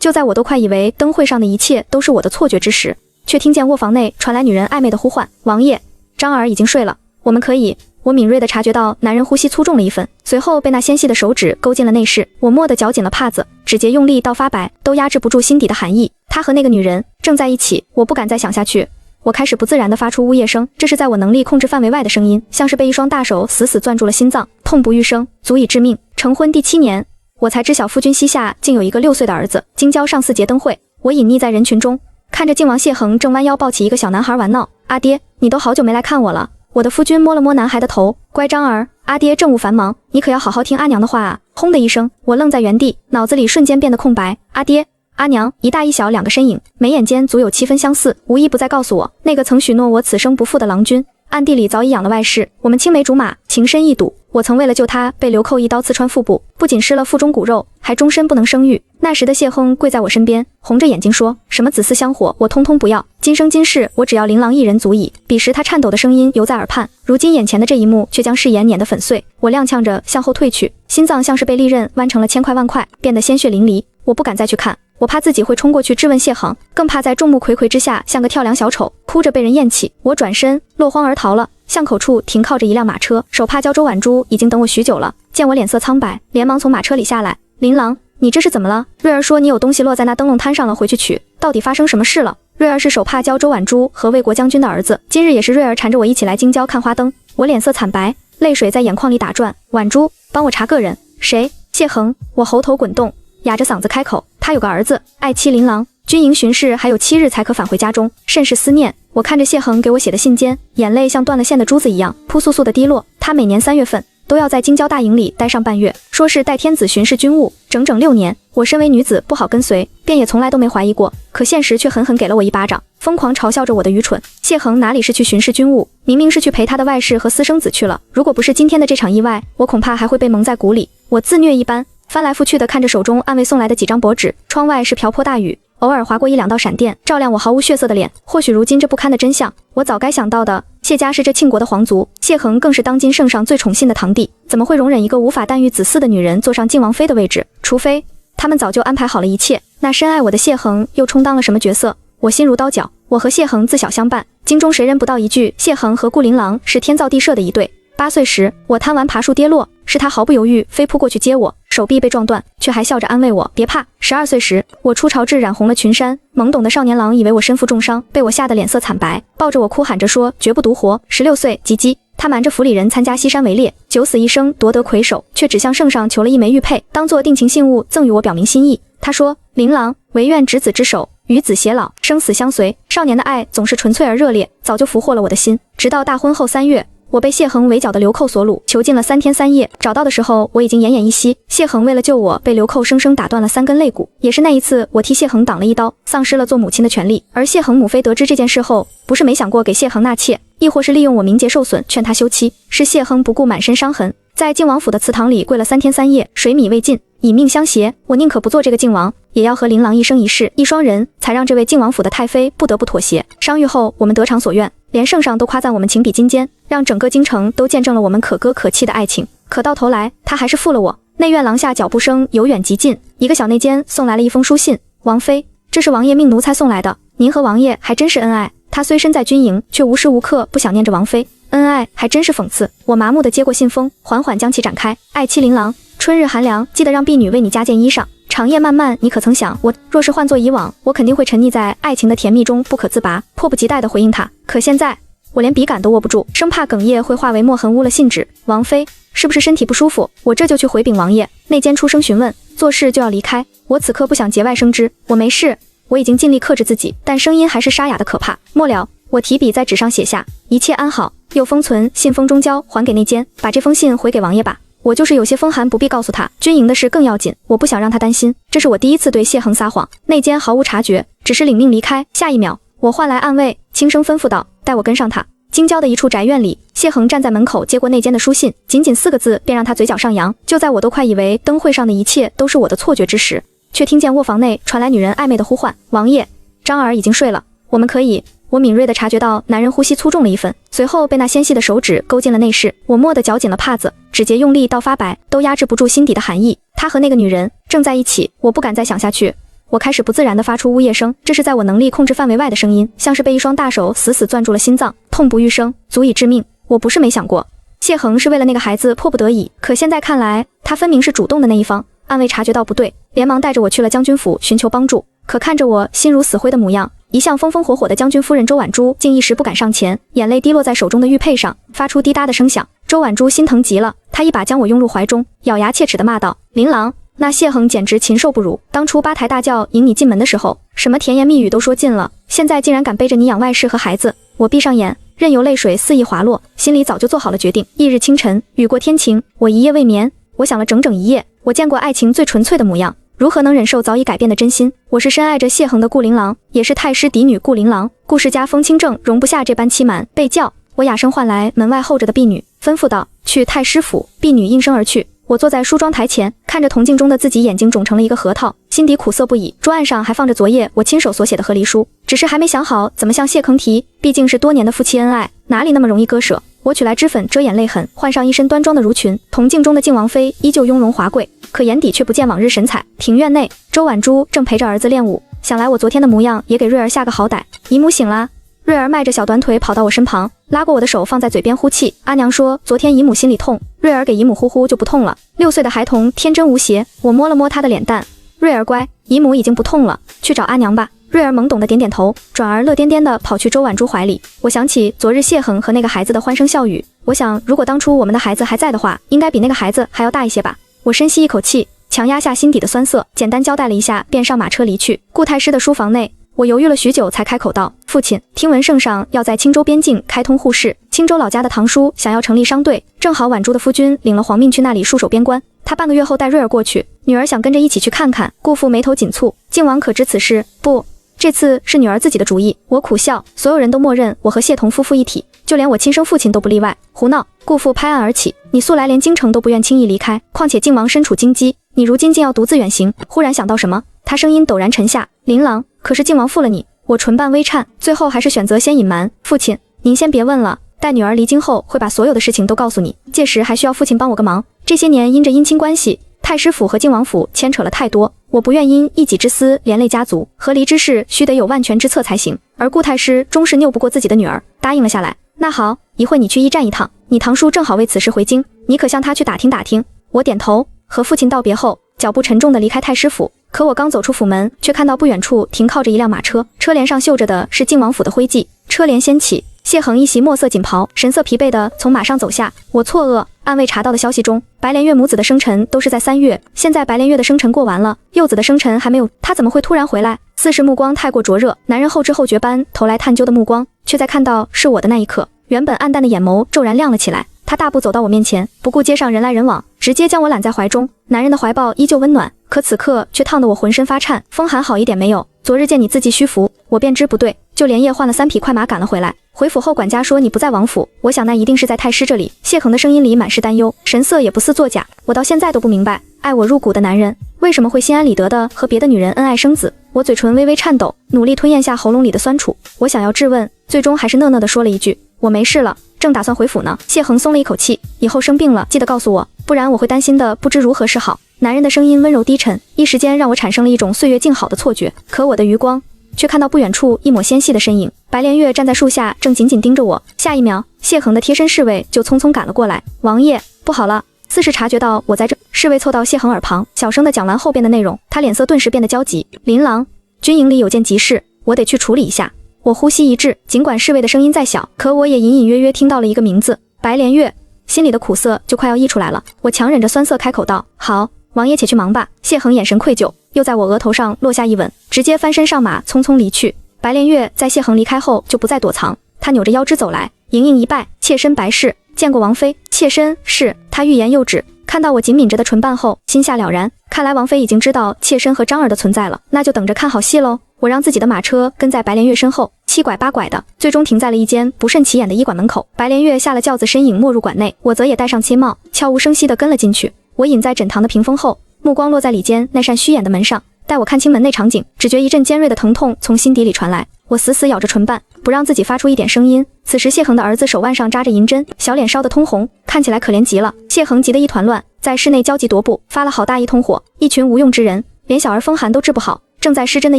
就在我都快以为灯会上的一切都是我的错觉之时，却听见卧房内传来女人暧昧的呼唤：“王爷，张儿已经睡了，我们可以。”我敏锐地察觉到男人呼吸粗重了一分，随后被那纤细的手指勾进了内室。我蓦地绞紧了帕子，指节用力到发白，都压制不住心底的寒意。他和那个女人正在一起，我不敢再想下去。我开始不自然地发出呜咽声，这是在我能力控制范围外的声音，像是被一双大手死死攥住了心脏，痛不欲生，足以致命。成婚第7年，我才知晓夫君膝下竟有一个6岁的儿子。京郊上4节灯会，我隐匿在人群中，看着靖王谢恒正弯腰抱起一个小男孩玩闹。阿爹，你都好久没来看我了。我的夫君摸了摸男孩的头，乖张儿，阿爹政务繁忙，你可要好好听阿娘的话啊！轰的一声，我愣在原地，脑子里瞬间变得空白。阿爹、阿娘，一大一小2个身影，眉眼间足有7分相似，无一不在告诉我，那个曾许诺我此生不负的郎君，暗地里早已养了外室。我们青梅竹马，情深意笃。我曾为了救他，被刘寇一刀刺穿腹部，不仅失了腹中骨肉，还终身不能生育。那时的谢亨跪在我身边，红着眼睛说：“什么子嗣香火，我通通不要，今生今世，我只要琳琅一人足矣。”彼时他颤抖的声音犹在耳盼，如今眼前的这一幕却将誓言碾得粉碎。我踉跄着向后退去，心脏像是被利刃剜成了千块万块，变得鲜血淋漓。我不敢再去看，我怕自己会冲过去质问谢恒，更怕在众目睽睽之下像个跳梁小丑，哭着被人厌弃。我转身落荒而逃了。巷口处停靠着一辆马车，手帕胶周婉珠已经等我许久了，见我脸色苍白，连忙从马车里下来。琳琅，你这是怎么了？瑞儿说你有东西落在那灯笼摊上了，回去取。到底发生什么事了？瑞儿是手帕胶周婉珠和魏国将军的儿子，今日也是瑞儿缠着我一起来京郊看花灯。我脸色惨白，泪水在眼眶里打转。婉珠，帮我查个人。谁？谢恒。我喉头滚动，哑着嗓子开口，他有个儿子，爱妻琳琅，军营巡视还有7日才可返回家中，甚是思念。我看着谢恒给我写的信笺，眼泪像断了线的珠子一样扑簌簌的滴落。他每年3月份都要在京郊大营里待上半月，说是代天子巡视军务，整整6年。我身为女子不好跟随，便也从来都没怀疑过，可现实却狠狠给了我一巴掌，疯狂嘲笑着我的愚蠢。谢恒哪里是去巡视军务，明明是去陪他的外室和私生子去了。如果不是今天的这场意外，我恐怕还会被蒙在鼓里。我自虐一般翻来覆去的看着手中暗卫送来的几张薄纸，窗外是瓢泼大雨，偶尔划过1-2道闪电，照亮我毫无血色的脸。或许如今这不堪的真相，我早该想到的。谢家是这庆国的皇族，谢恒更是当今圣上最宠信的堂弟，怎么会容忍一个无法诞育子嗣的女人坐上靖王妃的位置？除非他们早就安排好了一切。那深爱我的谢恒又充当了什么角色？我心如刀绞。我和谢恒自小相伴，京中谁人不道一句谢恒和顾琳琅是天造地设的一对。8岁时，我贪玩爬树跌落，是他毫不犹豫飞扑过去接我，手臂被撞断，却还笑着安慰我别怕。12岁时，我出朝至染红了裙衫，懵懂的少年郎以为我身负重伤，被我吓得脸色惨白，抱着我哭喊着说绝不独活。16岁，及笄，他瞒着府里人参加西山围猎，九死一生夺得魁首，却只向圣上求了一枚玉佩，当作定情信物赠与我表明心意。他说：琳琅，唯愿执子之手，与子偕老，生死相随。少年的爱总是纯粹而热烈，早就俘获了我的心。直到大婚后3月，我被谢恒围剿的流寇所掳，囚禁了3天3夜。找到的时候，我已经奄奄一息。谢恒为了救我，被流寇生生打断了3根肋骨。也是那一次，我替谢恒挡了一刀，丧失了做母亲的权利。而谢恒母妃得知这件事后，不是没想过给谢恒纳妾，亦或是利用我名节受损劝他休妻，是谢恒不顾满身伤痕，在靖王府的祠堂里跪了3天3夜，水米未进，以命相携。我宁可不做这个靖王，也要和琳琅一生一世一双人，才让这位靖王府的太妃不得不妥协。伤愈后，我们得偿所愿，连圣上都夸赞我们情比金坚，让整个京城都见证了我们可歌可泣的爱情。可到头来，他还是负了我。内院廊下脚步声由远及近，一个小内监送来了一封书信：王妃，这是王爷命奴才送来的，您和王爷还真是恩爱。他虽身在军营，却无时无刻不想念着王妃，恩爱还真是讽刺。我麻木地接过信封，缓缓将其展开。爱妻琳琅，春日寒凉，记得让婢女为你加件衣裳。长夜漫漫，你可曾想，我若是换作以往，我肯定会沉溺在爱情的甜蜜中不可自拔，迫不及待地回应他。可现在，我连笔杆都握不住，生怕哽咽会化为墨痕污了信纸。王妃，是不是身体不舒服？我这就去回禀王爷。内监出声询问，做事就要离开。我此刻不想节外生枝，我没事，我已经尽力克制自己，但声音还是沙哑的可怕。末了，我提笔在纸上写下一切安好，又封存，信封中交还给内监，把这封信回给王爷吧。我就是有些风寒，不必告诉他，军营的事更要紧，我不想让他担心。这是我第一次对谢恒撒谎。内监毫无察觉，只是领命离开。下一秒，我换来暗卫，轻声吩咐道：带我跟上他。京郊的一处宅院里，谢恒站在门口接过内监的书信，仅仅4个字便让他嘴角上扬。就在我都快以为灯会上的一切都是我的错觉之时，却听见卧房内传来女人暧昧的呼唤：王爷，张儿已经睡了，我们可以。我敏锐地察觉到男人呼吸粗重了一分，随后被那纤细的手指勾进了内室。我蓦地绞紧了帕子，指节用力到发白，都压制不住心底的寒意。他和那个女人正在一起，我不敢再想下去。我开始不自然地发出呜咽声，这是在我能力控制范围外的声音，像是被一双大手死死攥住了心脏，痛不欲生，足以致命。我不是没想过，谢恒是为了那个孩子迫不得已，可现在看来，他分明是主动的那一方。暗卫察觉到不对，连忙带着我去了将军府寻求帮助。可看着我心如死灰的模样，一向风风火火的将军夫人周婉珠竟一时不敢上前，眼泪滴落在手中的玉佩上，发出滴答的声响。周婉珠心疼极了，她一把将我拥入怀中，咬牙切齿地骂道：“琳琅，那谢恒简直禽兽不如！当初八抬大轿迎你进门的时候，什么甜言蜜语都说尽了，现在竟然敢背着你养外室和孩子。”我闭上眼，任由泪水肆意滑落，心里早就做好了决定。翌日清晨，雨过天晴，我一夜未眠。我想了整整一夜，我见过爱情最纯粹的模样，如何能忍受早已改变的真心？我是深爱着谢恒的顾琳琅，也是太师嫡女顾琳琅。顾世家风清正容不下这般欺瞒。被叫，我哑声唤来门外候着的婢女，吩咐道：“去太师府。”婢女应声而去。我坐在梳妆台前，看着铜镜中的自己，眼睛肿成了一个核桃，心底苦涩不已。桌案上还放着昨夜我亲手所写的和离书，只是还没想好怎么向谢恒提，毕竟是多年的夫妻恩爱，哪里那么容易割舍。我取来脂粉遮掩泪痕，换上一身端庄的襦裙。铜镜中的靖王妃依旧雍容华贵，可眼底却不见往日神采。庭院内，周婉珠正陪着儿子练武，想来我昨天的模样也给瑞儿下个好歹。姨母醒啦！瑞儿迈着小短腿跑到我身旁，拉过我的手放在嘴边呼气。阿娘说昨天姨母心里痛，瑞儿给姨母呼呼就不痛了。6岁的孩童天真无邪，我摸了摸她的脸蛋，瑞儿乖，姨母已经不痛了，去找阿娘吧。瑞儿懵懂的点点头，转而乐颠颠的跑去周婉珠怀里。我想起昨日谢恒和那个孩子的欢声笑语，我想如果当初我们的孩子还在的话，应该比那个孩子还要大一些吧。我深吸一口气，强压下心底的酸涩，简单交代了一下，便上马车离去。顾太师的书房内，我犹豫了许久才开口道：“父亲，听闻圣上要在青州边境开通互市，青州老家的堂叔想要成立商队，正好婉珠的夫君领了皇命去那里戍守边关，他半个月后带瑞儿过去，女儿想跟着一起去看看。”顾父眉头紧蹙，靖王可知此事？不，这次是女儿自己的主意。我苦笑，所有人都默认我和谢童夫妇一体，就连我亲生父亲都不例外。胡闹！顾父拍案而起，你素来连京城都不愿轻易离开，况且靖王身处京畿，你如今竟要独自远行。忽然想到什么，他声音陡然沉下：“琳琅，可是靖王负了你。”我唇瓣微颤，最后还是选择先隐瞒。父亲，您先别问了，待女儿离京后，会把所有的事情都告诉你。届时还需要父亲帮我个忙。这些年因着姻亲关系，太师府和靖王府牵扯了太多，我不愿因一己之私连累家族，和离之事须得有万全之策才行。而顾太师终是拗不过自己的女儿，答应了下来。那好，一会你去驿站一趟，你堂叔正好为此事回京，你可向他去打听打听。我点头，和父亲道别后，脚步沉重地离开太师府。可我刚走出府门，却看到不远处停靠着一辆马车，车帘上绣着的是靖王府的徽记。车帘掀起，谢恒一袭墨色锦袍，神色疲惫地从马上走下。我错愕，暗卫查到的消息中，白莲月母子的生辰都是在3月，现在白莲月的生辰过完了，幼子的生辰还没有，他怎么会突然回来？似是目光太过灼热，男人后知后觉般投来探究的目光，却在看到是我的那一刻，原本暗淡的眼眸骤然亮了起来。他大步走到我面前，不顾街上人来人往，直接将我揽在怀中。男人的怀抱依旧温暖，可此刻却烫得我浑身发颤。风寒好一点没有？昨日见你字迹虚浮，我便知不对，就连夜换了3匹快马赶了回来。回府后，管家说你不在王府，我想那一定是在太师这里。谢恒的声音里满是担忧，神色也不似作假。我到现在都不明白，爱我入骨的男人为什么会心安理得的和别的女人恩爱生子。我嘴唇微微颤抖，努力吞咽下喉咙里的酸楚。我想要质问，最终还是讷讷地说了一句：“我没事了。”正打算回府呢，谢恒松了一口气，以后生病了记得告诉我，不然我会担心的不知如何是好。男人的声音温柔低沉，一时间让我产生了一种岁月静好的错觉。可我的余光却看到不远处一抹纤细的身影，白莲月站在树下，正紧紧盯着我。下一秒，谢恒的贴身侍卫就匆匆赶了过来。王爷，不好了！似是察觉到我在这，侍卫凑到谢恒耳旁，小声地讲完后边的内容。他脸色顿时变得焦急。琳琅，军营里有件急事，我得去处理一下。我呼吸一滞，尽管侍卫的声音再小，可我也隐隐约约听到了一个名字：白莲月。心里的苦涩就快要溢出来了。我强忍着酸涩开口道：“好，王爷且去忙吧。”谢恒眼神愧疚，又在我额头上落下一吻，直接翻身上马，匆匆离去。白莲月在谢恒离开后就不再躲藏，他扭着腰肢走来，盈盈一拜，妾身白氏，见过王妃。妾身是。他欲言又止，看到我紧抿着的唇瓣后，心下了然，看来王妃已经知道妾身和张儿的存在了，那就等着看好戏喽。我让自己的马车跟在白莲月身后，7拐8拐的，最终停在了一间不甚起眼的医馆门口。白莲月下了轿子，身影没入馆内，我则也戴上漆帽，悄无声息地跟了进去。我隐在枕堂的屏风后，目光落在里间那扇虚掩的门上，待我看清门内场景，只觉一阵尖锐的疼痛从心底里传来。我死死咬着唇瓣，不让自己发出一点声音。此时谢恒的儿子手腕上扎着银针，小脸烧得通红，看起来可怜极了。谢恒急得一团乱，在室内焦急踱步，发了好大一通火。一群无用之人，连小儿风寒都治不好，正在施针的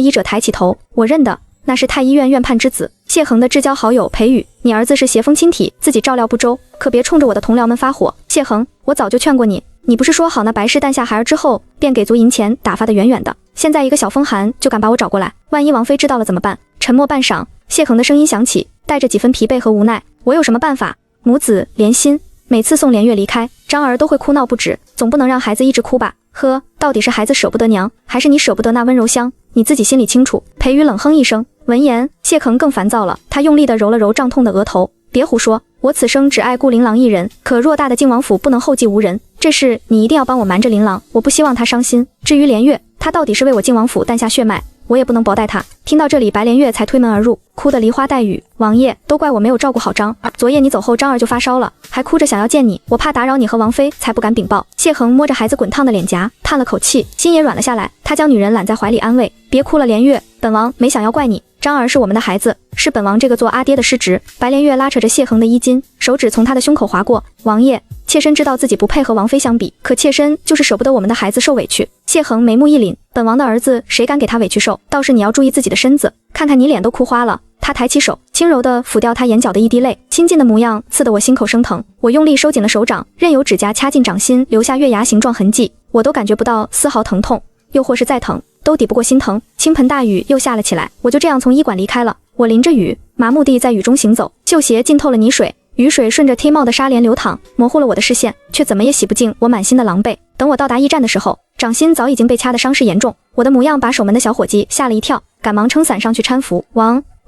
医者抬起头，我认得，那是太医院院判之子谢恒的至交好友裴宇。你儿子是邪风亲体，自己照料不周，可别冲着我的同僚们发火。谢恒，我早就劝过你，你不是说好那白氏诞下孩儿之后便给足银钱，打发得远远的，现在一个小风寒就敢把我找过来，万一王妃知道了怎么办？沉默半晌，谢恒的声音响起，带着几分疲惫和无奈。我有什么办法？母子连心，每次送连月离开，张儿都会哭闹不止，总不能让孩子一直哭吧？呵，到底是孩子舍不得娘，还是你舍不得那温柔乡？你自己心里清楚。裴宇冷哼一声，闻言，谢恒更烦躁了，他用力地揉了揉胀痛的额头。别胡说，我此生只爱顾琳琅一人，可偌大的靖王府不能后继无人，这事你一定要帮我瞒着琳琅，我不希望他伤心。至于连月，他到底是为我靖王府诞下血脉，我也不能薄待他。听到这里，白莲月才推门而入，哭得梨花带雨。王爷，都怪我没有照顾好张儿，昨夜你走后，张儿就发烧了，还哭着想要见你，我怕打扰你和王妃，才不敢禀报。谢恒摸着孩子滚烫的脸颊，叹了口气，心也软了下来。他将女人揽在怀里安慰，别哭了，莲月，本王没想要怪你，张儿是我们的孩子，是本王这个做阿爹的失职。白莲月拉扯着谢恒的衣襟，手指从他的胸口划过。王爷，妾身知道自己不配和王妃相比，可妾身就是舍不得我们的孩子受委屈。谢恒眉目一凛，本王的儿子谁敢给他委屈受？倒是你要注意自己的身子，看看你脸都哭花了。他抬起手，轻柔地抚掉他眼角的一滴泪，亲近的模样刺得我心口生疼。我用力收紧了手掌，任由指甲掐进掌心，留下月牙形状痕迹，我都感觉不到丝毫疼痛，又或是再疼，都抵不过心疼。倾盆大雨又下了起来，我就这样从医馆离开了。我淋着雨，麻木地在雨中行走，旧鞋浸透了泥水，雨水顺着贴帽的纱帘流淌，模糊了我的视线，却怎么也洗不净我满心的狼狈。等我到达驿站的时候，掌心早已经被掐得伤势严重，我的模样把守门的小伙计吓了一跳，赶忙撑伞上去搀扶。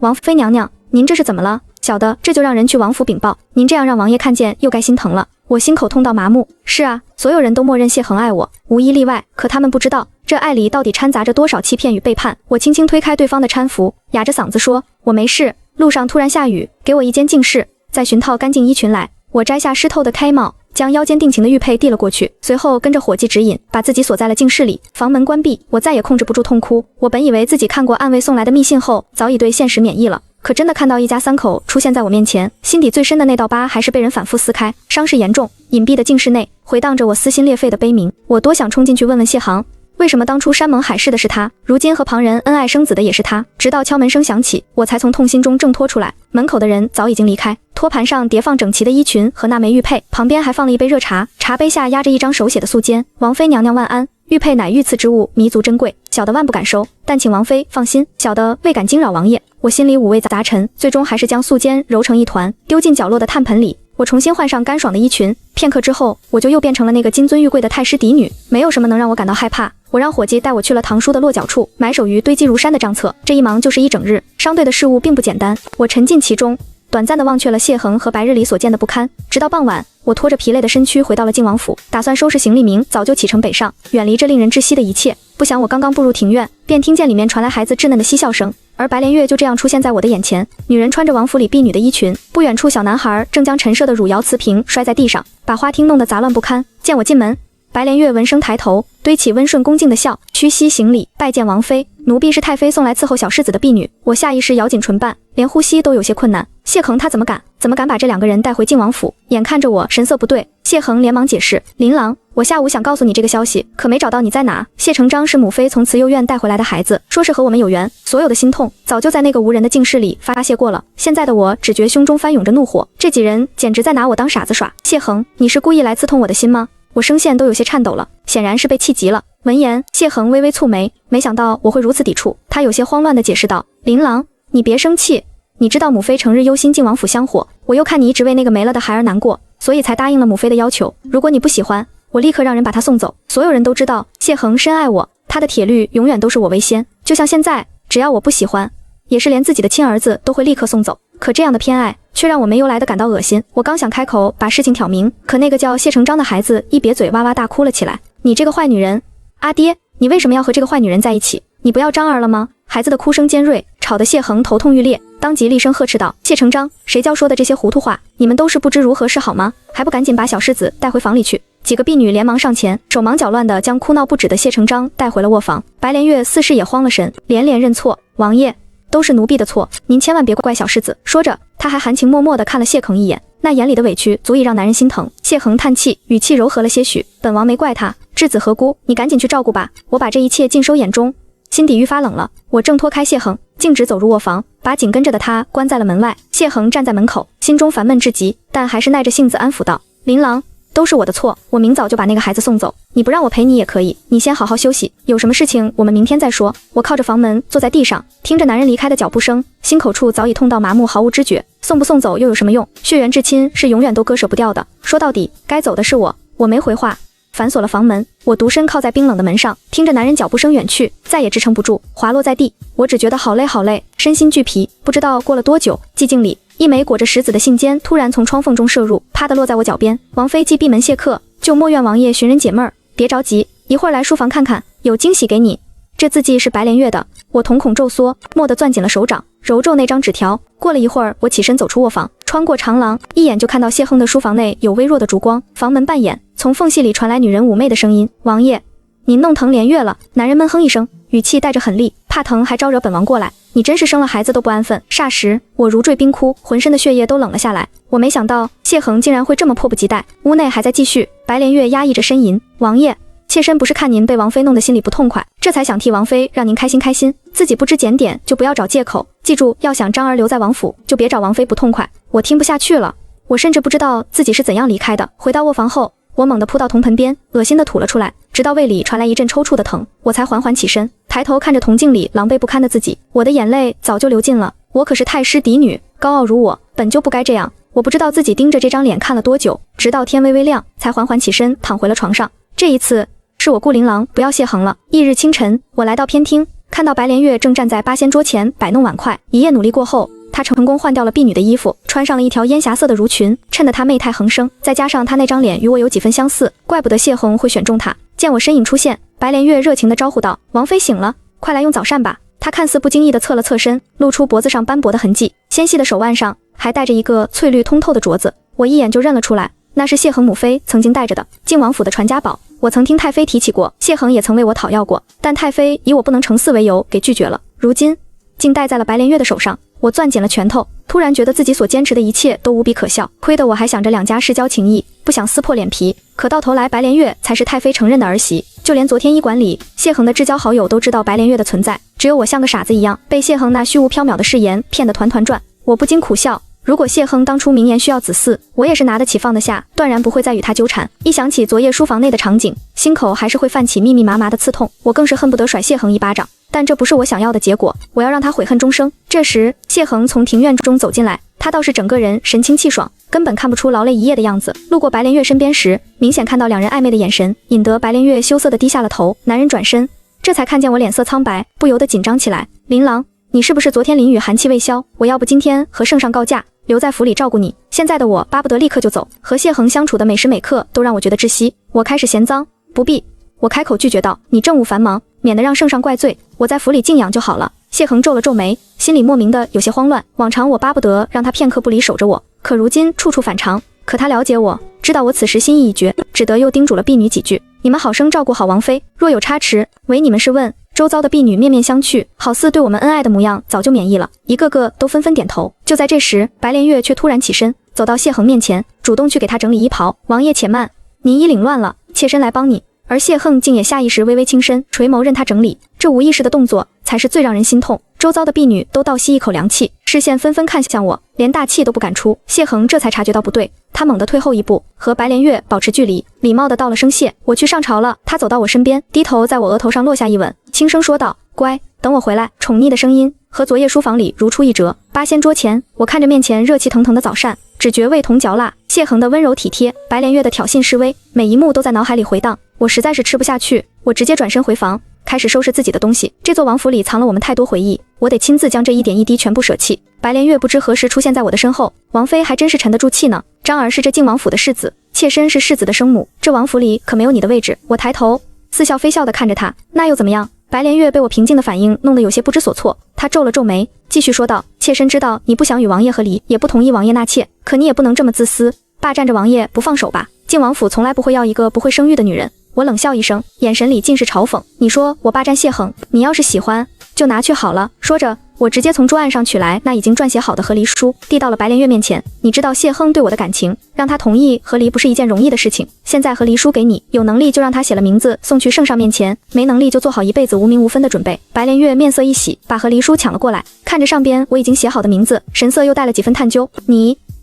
王妃娘娘，您这是怎么了？小的，这就让人去王府禀报，您这样让王爷看见又该心疼了。我心口痛到麻木。是啊，所有人都默认谢恒爱我，无一例外，可他们不知道这爱里到底掺杂着多少欺骗与背叛。我轻轻推开对方的搀扶，哑着嗓子说，我没事。路上突然下雨，给我一间净室，再寻套干净衣裙来。我摘下湿透的开帽，将腰间定情的玉佩递了过去，随后跟着伙计指引，把自己锁在了净室里。房门关闭，我再也控制不住痛哭。我本以为自己看过暗卫送来的密信后，早已对现实免疫了，可真的看到一家三口出现在我面前，心底最深的那道疤还是被人反复撕开，伤势严重。隐蔽的净室内回荡着我撕心裂肺的悲鸣。我多想冲进去问问谢航，为什么当初山盟海誓的是他，如今和旁人恩爱生子的也是他？直到敲门声响起，我才从痛心中挣脱出来。门口的人早已经离开，托盘上叠放整齐的衣裙和那枚玉佩，旁边还放了一杯热茶，茶杯下压着一张手写的素笺。王妃娘娘万安，玉佩乃御赐之物，弥足珍贵，小的万不敢收，但请王妃放心，小的未敢惊扰王爷。我心里五味杂陈，最终还是将素笺揉成一团，丢进角落的炭盆里。我重新换上干爽的衣裙，片刻之后，我就又变成了那个金尊玉贵的太师嫡女。没有什么能让我感到害怕。我让伙计带我去了堂叔的落脚处，埋首于堆积如山的账册。这一忙就是一整日，商队的事务并不简单。我沉浸其中，短暂地忘却了谢恒和白日里所见的不堪。直到傍晚，我拖着疲累的身躯回到了靖王府，打算收拾行李，明早就启程北上，远离这令人窒息的一切。不想我刚刚步入庭院，便听见里面传来孩子稚嫩的嬉笑声，而白莲月就这样出现在我的眼前。女人穿着王府里婢女的衣裙，不远处小男孩正将陈设的汝窑瓷瓶摔在地上，把花厅弄得杂乱不堪。见我进门，白莲月闻声抬头，堆起温顺恭敬的笑，屈膝行礼，拜见王妃。奴婢是太妃送来伺候小世子的婢女。我下意识咬紧唇瓣，连呼吸都有些困难。谢恒他怎么敢把这两个人带回靖王府？眼看着我神色不对，谢恒连忙解释，琳琅，我下午想告诉你这个消息，可没找到你在哪。谢成章是母妃从慈幼院带回来的孩子，说是和我们有缘，所有的心痛早就在那个无人的静室里发泄过了。现在的我只觉胸中翻涌着怒火，这几人简直在拿我当傻子耍。谢恒，你是故意来刺痛我的心吗？我声线都有些颤抖了，显然是被气急了。闻言，谢恒微微蹙眉，没想到我会如此抵触。他有些慌乱地解释道，琳琅，你别生气，你知道母妃成日忧心靖王府香火，我又看你一直为那个没了的孩儿难过，所以才答应了母妃的要求。如果你不喜欢，我立刻让人把他送走。所有人都知道谢恒深爱我，他的铁律永远都是我为先，就像现在，只要我不喜欢，也是连自己的亲儿子都会立刻送走。可这样的偏爱却让我没由来的感到恶心。我刚想开口把事情挑明，可那个叫谢成章的孩子一瘪嘴，哇哇大哭了起来。你这个坏女人，阿爹，你为什么要和这个坏女人在一起？你不要张儿了吗？孩子的哭声尖锐，吵得谢恒头痛欲裂，当即厉声呵斥道，谢成章，谁教说的这些糊涂话？你们都是不知如何是好吗？还不赶紧把小世子带回房里去。几个婢女连忙上前，手忙脚乱地将哭闹不止的谢成章带回了卧房。白莲月似是也慌了神，连连认错，王爷，都是奴婢的错，您千万别怪小世子。说着，他还含情脉脉地看了谢恒一眼，那眼里的委屈足以让男人心疼。谢恒叹气，语气柔和了些许，本王没怪他，稚子何辜，你赶紧去照顾吧，我把这一切尽收眼中。心底愈发冷了。我挣脱开谢恒，径直走入卧房，把紧跟着的他关在了门外。谢恒站在门口，心中烦闷至极，但还是耐着性子安抚道：琳琅，都是我的错，我明早就把那个孩子送走，你不让我陪你也可以，你先好好休息，有什么事情我们明天再说。我靠着房门坐在地上，听着男人离开的脚步声，心口处早已痛到麻木，毫无知觉。送不送走又有什么用？血缘至亲是永远都割舍不掉的，说到底该走的是我。我没回话，反锁了房门，我独身靠在冰冷的门上，听着男人脚步声远去，再也支撑不住，滑落在地。我只觉得好累好累，身心俱疲。不知道过了多久，寂静里，一枚裹着石子的信笺突然从窗缝中射入，啪地落在我脚边。王妃既闭门谢客，就莫怨王爷寻人解闷儿，别着急，一会儿来书房看看，有惊喜给你。这字迹是白莲月的，我瞳孔骤缩，蓦地攥紧了手掌，揉皱那张纸条。过了一会儿，我起身走出卧房，穿过长廊，一眼就看到谢亨的书房内有微弱的烛光，房门半掩，从缝隙里传来女人妩媚的声音：王爷，你弄疼莲月了。男人闷哼一声，语气带着狠厉，怕疼还招惹本王过来，你真是生了孩子都不安分。霎时我如坠冰窟，浑身的血液都冷了下来。我没想到谢恒竟然会这么迫不及待。屋内还在继续，白莲月压抑着呻吟：王爷，妾身不是看您被王妃弄得心里不痛快，这才想替王妃让您开心开心，自己不知检点就不要找借口，记住，要想张儿留在王府，就别找王妃不痛快。我听不下去了，我甚至不知道自己是怎样离开的。回到卧房后，我猛地扑到铜盆边，恶心地吐了出来，直到胃里传来一阵抽搐的疼，我才缓缓起身，抬头看着铜镜里狼狈不堪的自己，我的眼泪早就流尽了。我可是太师嫡女，高傲如我，本就不该这样。我不知道自己盯着这张脸看了多久，直到天微微亮，才缓缓起身躺回了床上。这一次是我顾琳琅不要谢恒了。翌日清晨，我来到偏厅，看到白莲月正站在八仙桌前摆弄碗筷。一夜努力过后，她成功换掉了婢女的衣服，穿上了一条烟霞色的襦裙，衬得她媚态横生。再加上她那张脸与我有几分相似，怪不得谢恒会选中她。见我身影出现，白莲月热情地招呼道：王妃醒了，快来用早膳吧。她看似不经意地侧了侧身，露出脖子上斑驳的痕迹，纤细的手腕上还戴着一个翠绿通透的镯子，我一眼就认了出来，那是谢恒母妃曾经戴着的靖王府的传家宝。我曾听太妃提起过，谢恒也曾为我讨要过，但太妃以我不能成嗣为由给拒绝了，如今竟戴在了白莲月的手上。我攥紧了拳头，突然觉得自己所坚持的一切都无比可笑，亏得我还想着两家世交情谊，不想撕破脸皮，可到头来白莲月才是太妃承认的儿媳。就连昨天医馆里谢恒的至交好友都知道白莲月的存在，只有我像个傻子一样被谢恒那虚无缥缈的誓言骗得团团转。我不禁苦笑，如果谢亨当初明言需要子嗣，我也是拿得起放得下，断然不会再与他纠缠。一想起昨夜书房内的场景，心口还是会泛起密密麻麻的刺痛，我更是恨不得甩谢亨一巴掌。但这不是我想要的结果，我要让他悔恨终生。这时谢亨从庭院中走进来，他倒是整个人神清气爽，根本看不出劳累一夜的样子。路过白莲月身边时，明显看到两人暧昧的眼神，引得白莲月羞涩地低下了头。男人转身，这才看见我脸色苍白，不由得紧张起来。琳琅，你是不是昨天淋雨寒气未消？我要不今天和圣上告假，留在府里照顾你。现在的我巴不得立刻就走，和谢恒相处的每时每刻都让我觉得窒息。我开始嫌脏，不必。我开口拒绝道，你政务繁忙，免得让圣上怪罪，我在府里静养就好了。谢恒皱了皱眉，心里莫名的有些慌乱。往常我巴不得让他片刻不离守着我，可如今处处反常。可他了解我，知道我此时心意已决，只得又叮嘱了婢女几句，你们好生照顾好王妃，若有差池，唯你们是问。周遭的婢女面面相觑，好似对我们恩爱的模样早就免疫了，一个个都纷纷点头。就在这时，白莲月却突然起身，走到谢恒面前，主动去给他整理衣袍。王爷且慢，您衣领乱了，妾身来帮你。而谢恒竟也下意识微微轻身，垂眸任他整理。这无意识的动作才是最让人心痛。周遭的婢女都倒吸一口凉气，视线纷纷看向我，连大气都不敢出。谢恒这才察觉到不对，他猛地退后一步，和白莲月保持距离，礼貌地道了声谢，我去上朝了。他走到我身边，低头在我额头上落下一吻，轻声说道，乖，等我回来。宠溺的声音和昨夜书房里如出一辙。八仙桌前，我看着面前热气腾腾的早膳，只觉味同嚼蜡。谢恒的温柔体贴，白莲月的挑衅示威，每一幕都在脑海里回荡。我实在是吃不下去，我直接转身回房，开始收拾自己的东西。这座王府里藏了我们太多回忆，我得亲自将这一点一滴全部舍弃。白莲月不知何时出现在我的身后，王妃还真是沉得住气呢。张儿是这靖王府的世子，妾身是世子的生母，这王府里可没有你的位置。我抬头似笑非笑地看着他，那又怎么样？白莲月被我平静的反应弄得有些不知所措，她皱了皱眉，继续说道，妾身知道你不想与王爷和离，也不同意王爷纳妾，可你也不能这么自私，霸占着王爷不放手吧。靖王府从来不会要一个不会生育的女人。我冷笑一声，眼神里尽是嘲讽。你说我霸占谢恒，你要是喜欢就拿去好了。说着，我直接从桌案上取来那已经撰写好的和离书，递到了白莲月面前。你知道谢亨对我的感情，让他同意和离不是一件容易的事情。现在和离书给你，有能力就让他写了名字送去圣上面前，没能力就做好一辈子无名无分的准备。白莲月面色一喜，把和离书抢了过来，看着上边我已经写好的名字，神色又带了几分探究。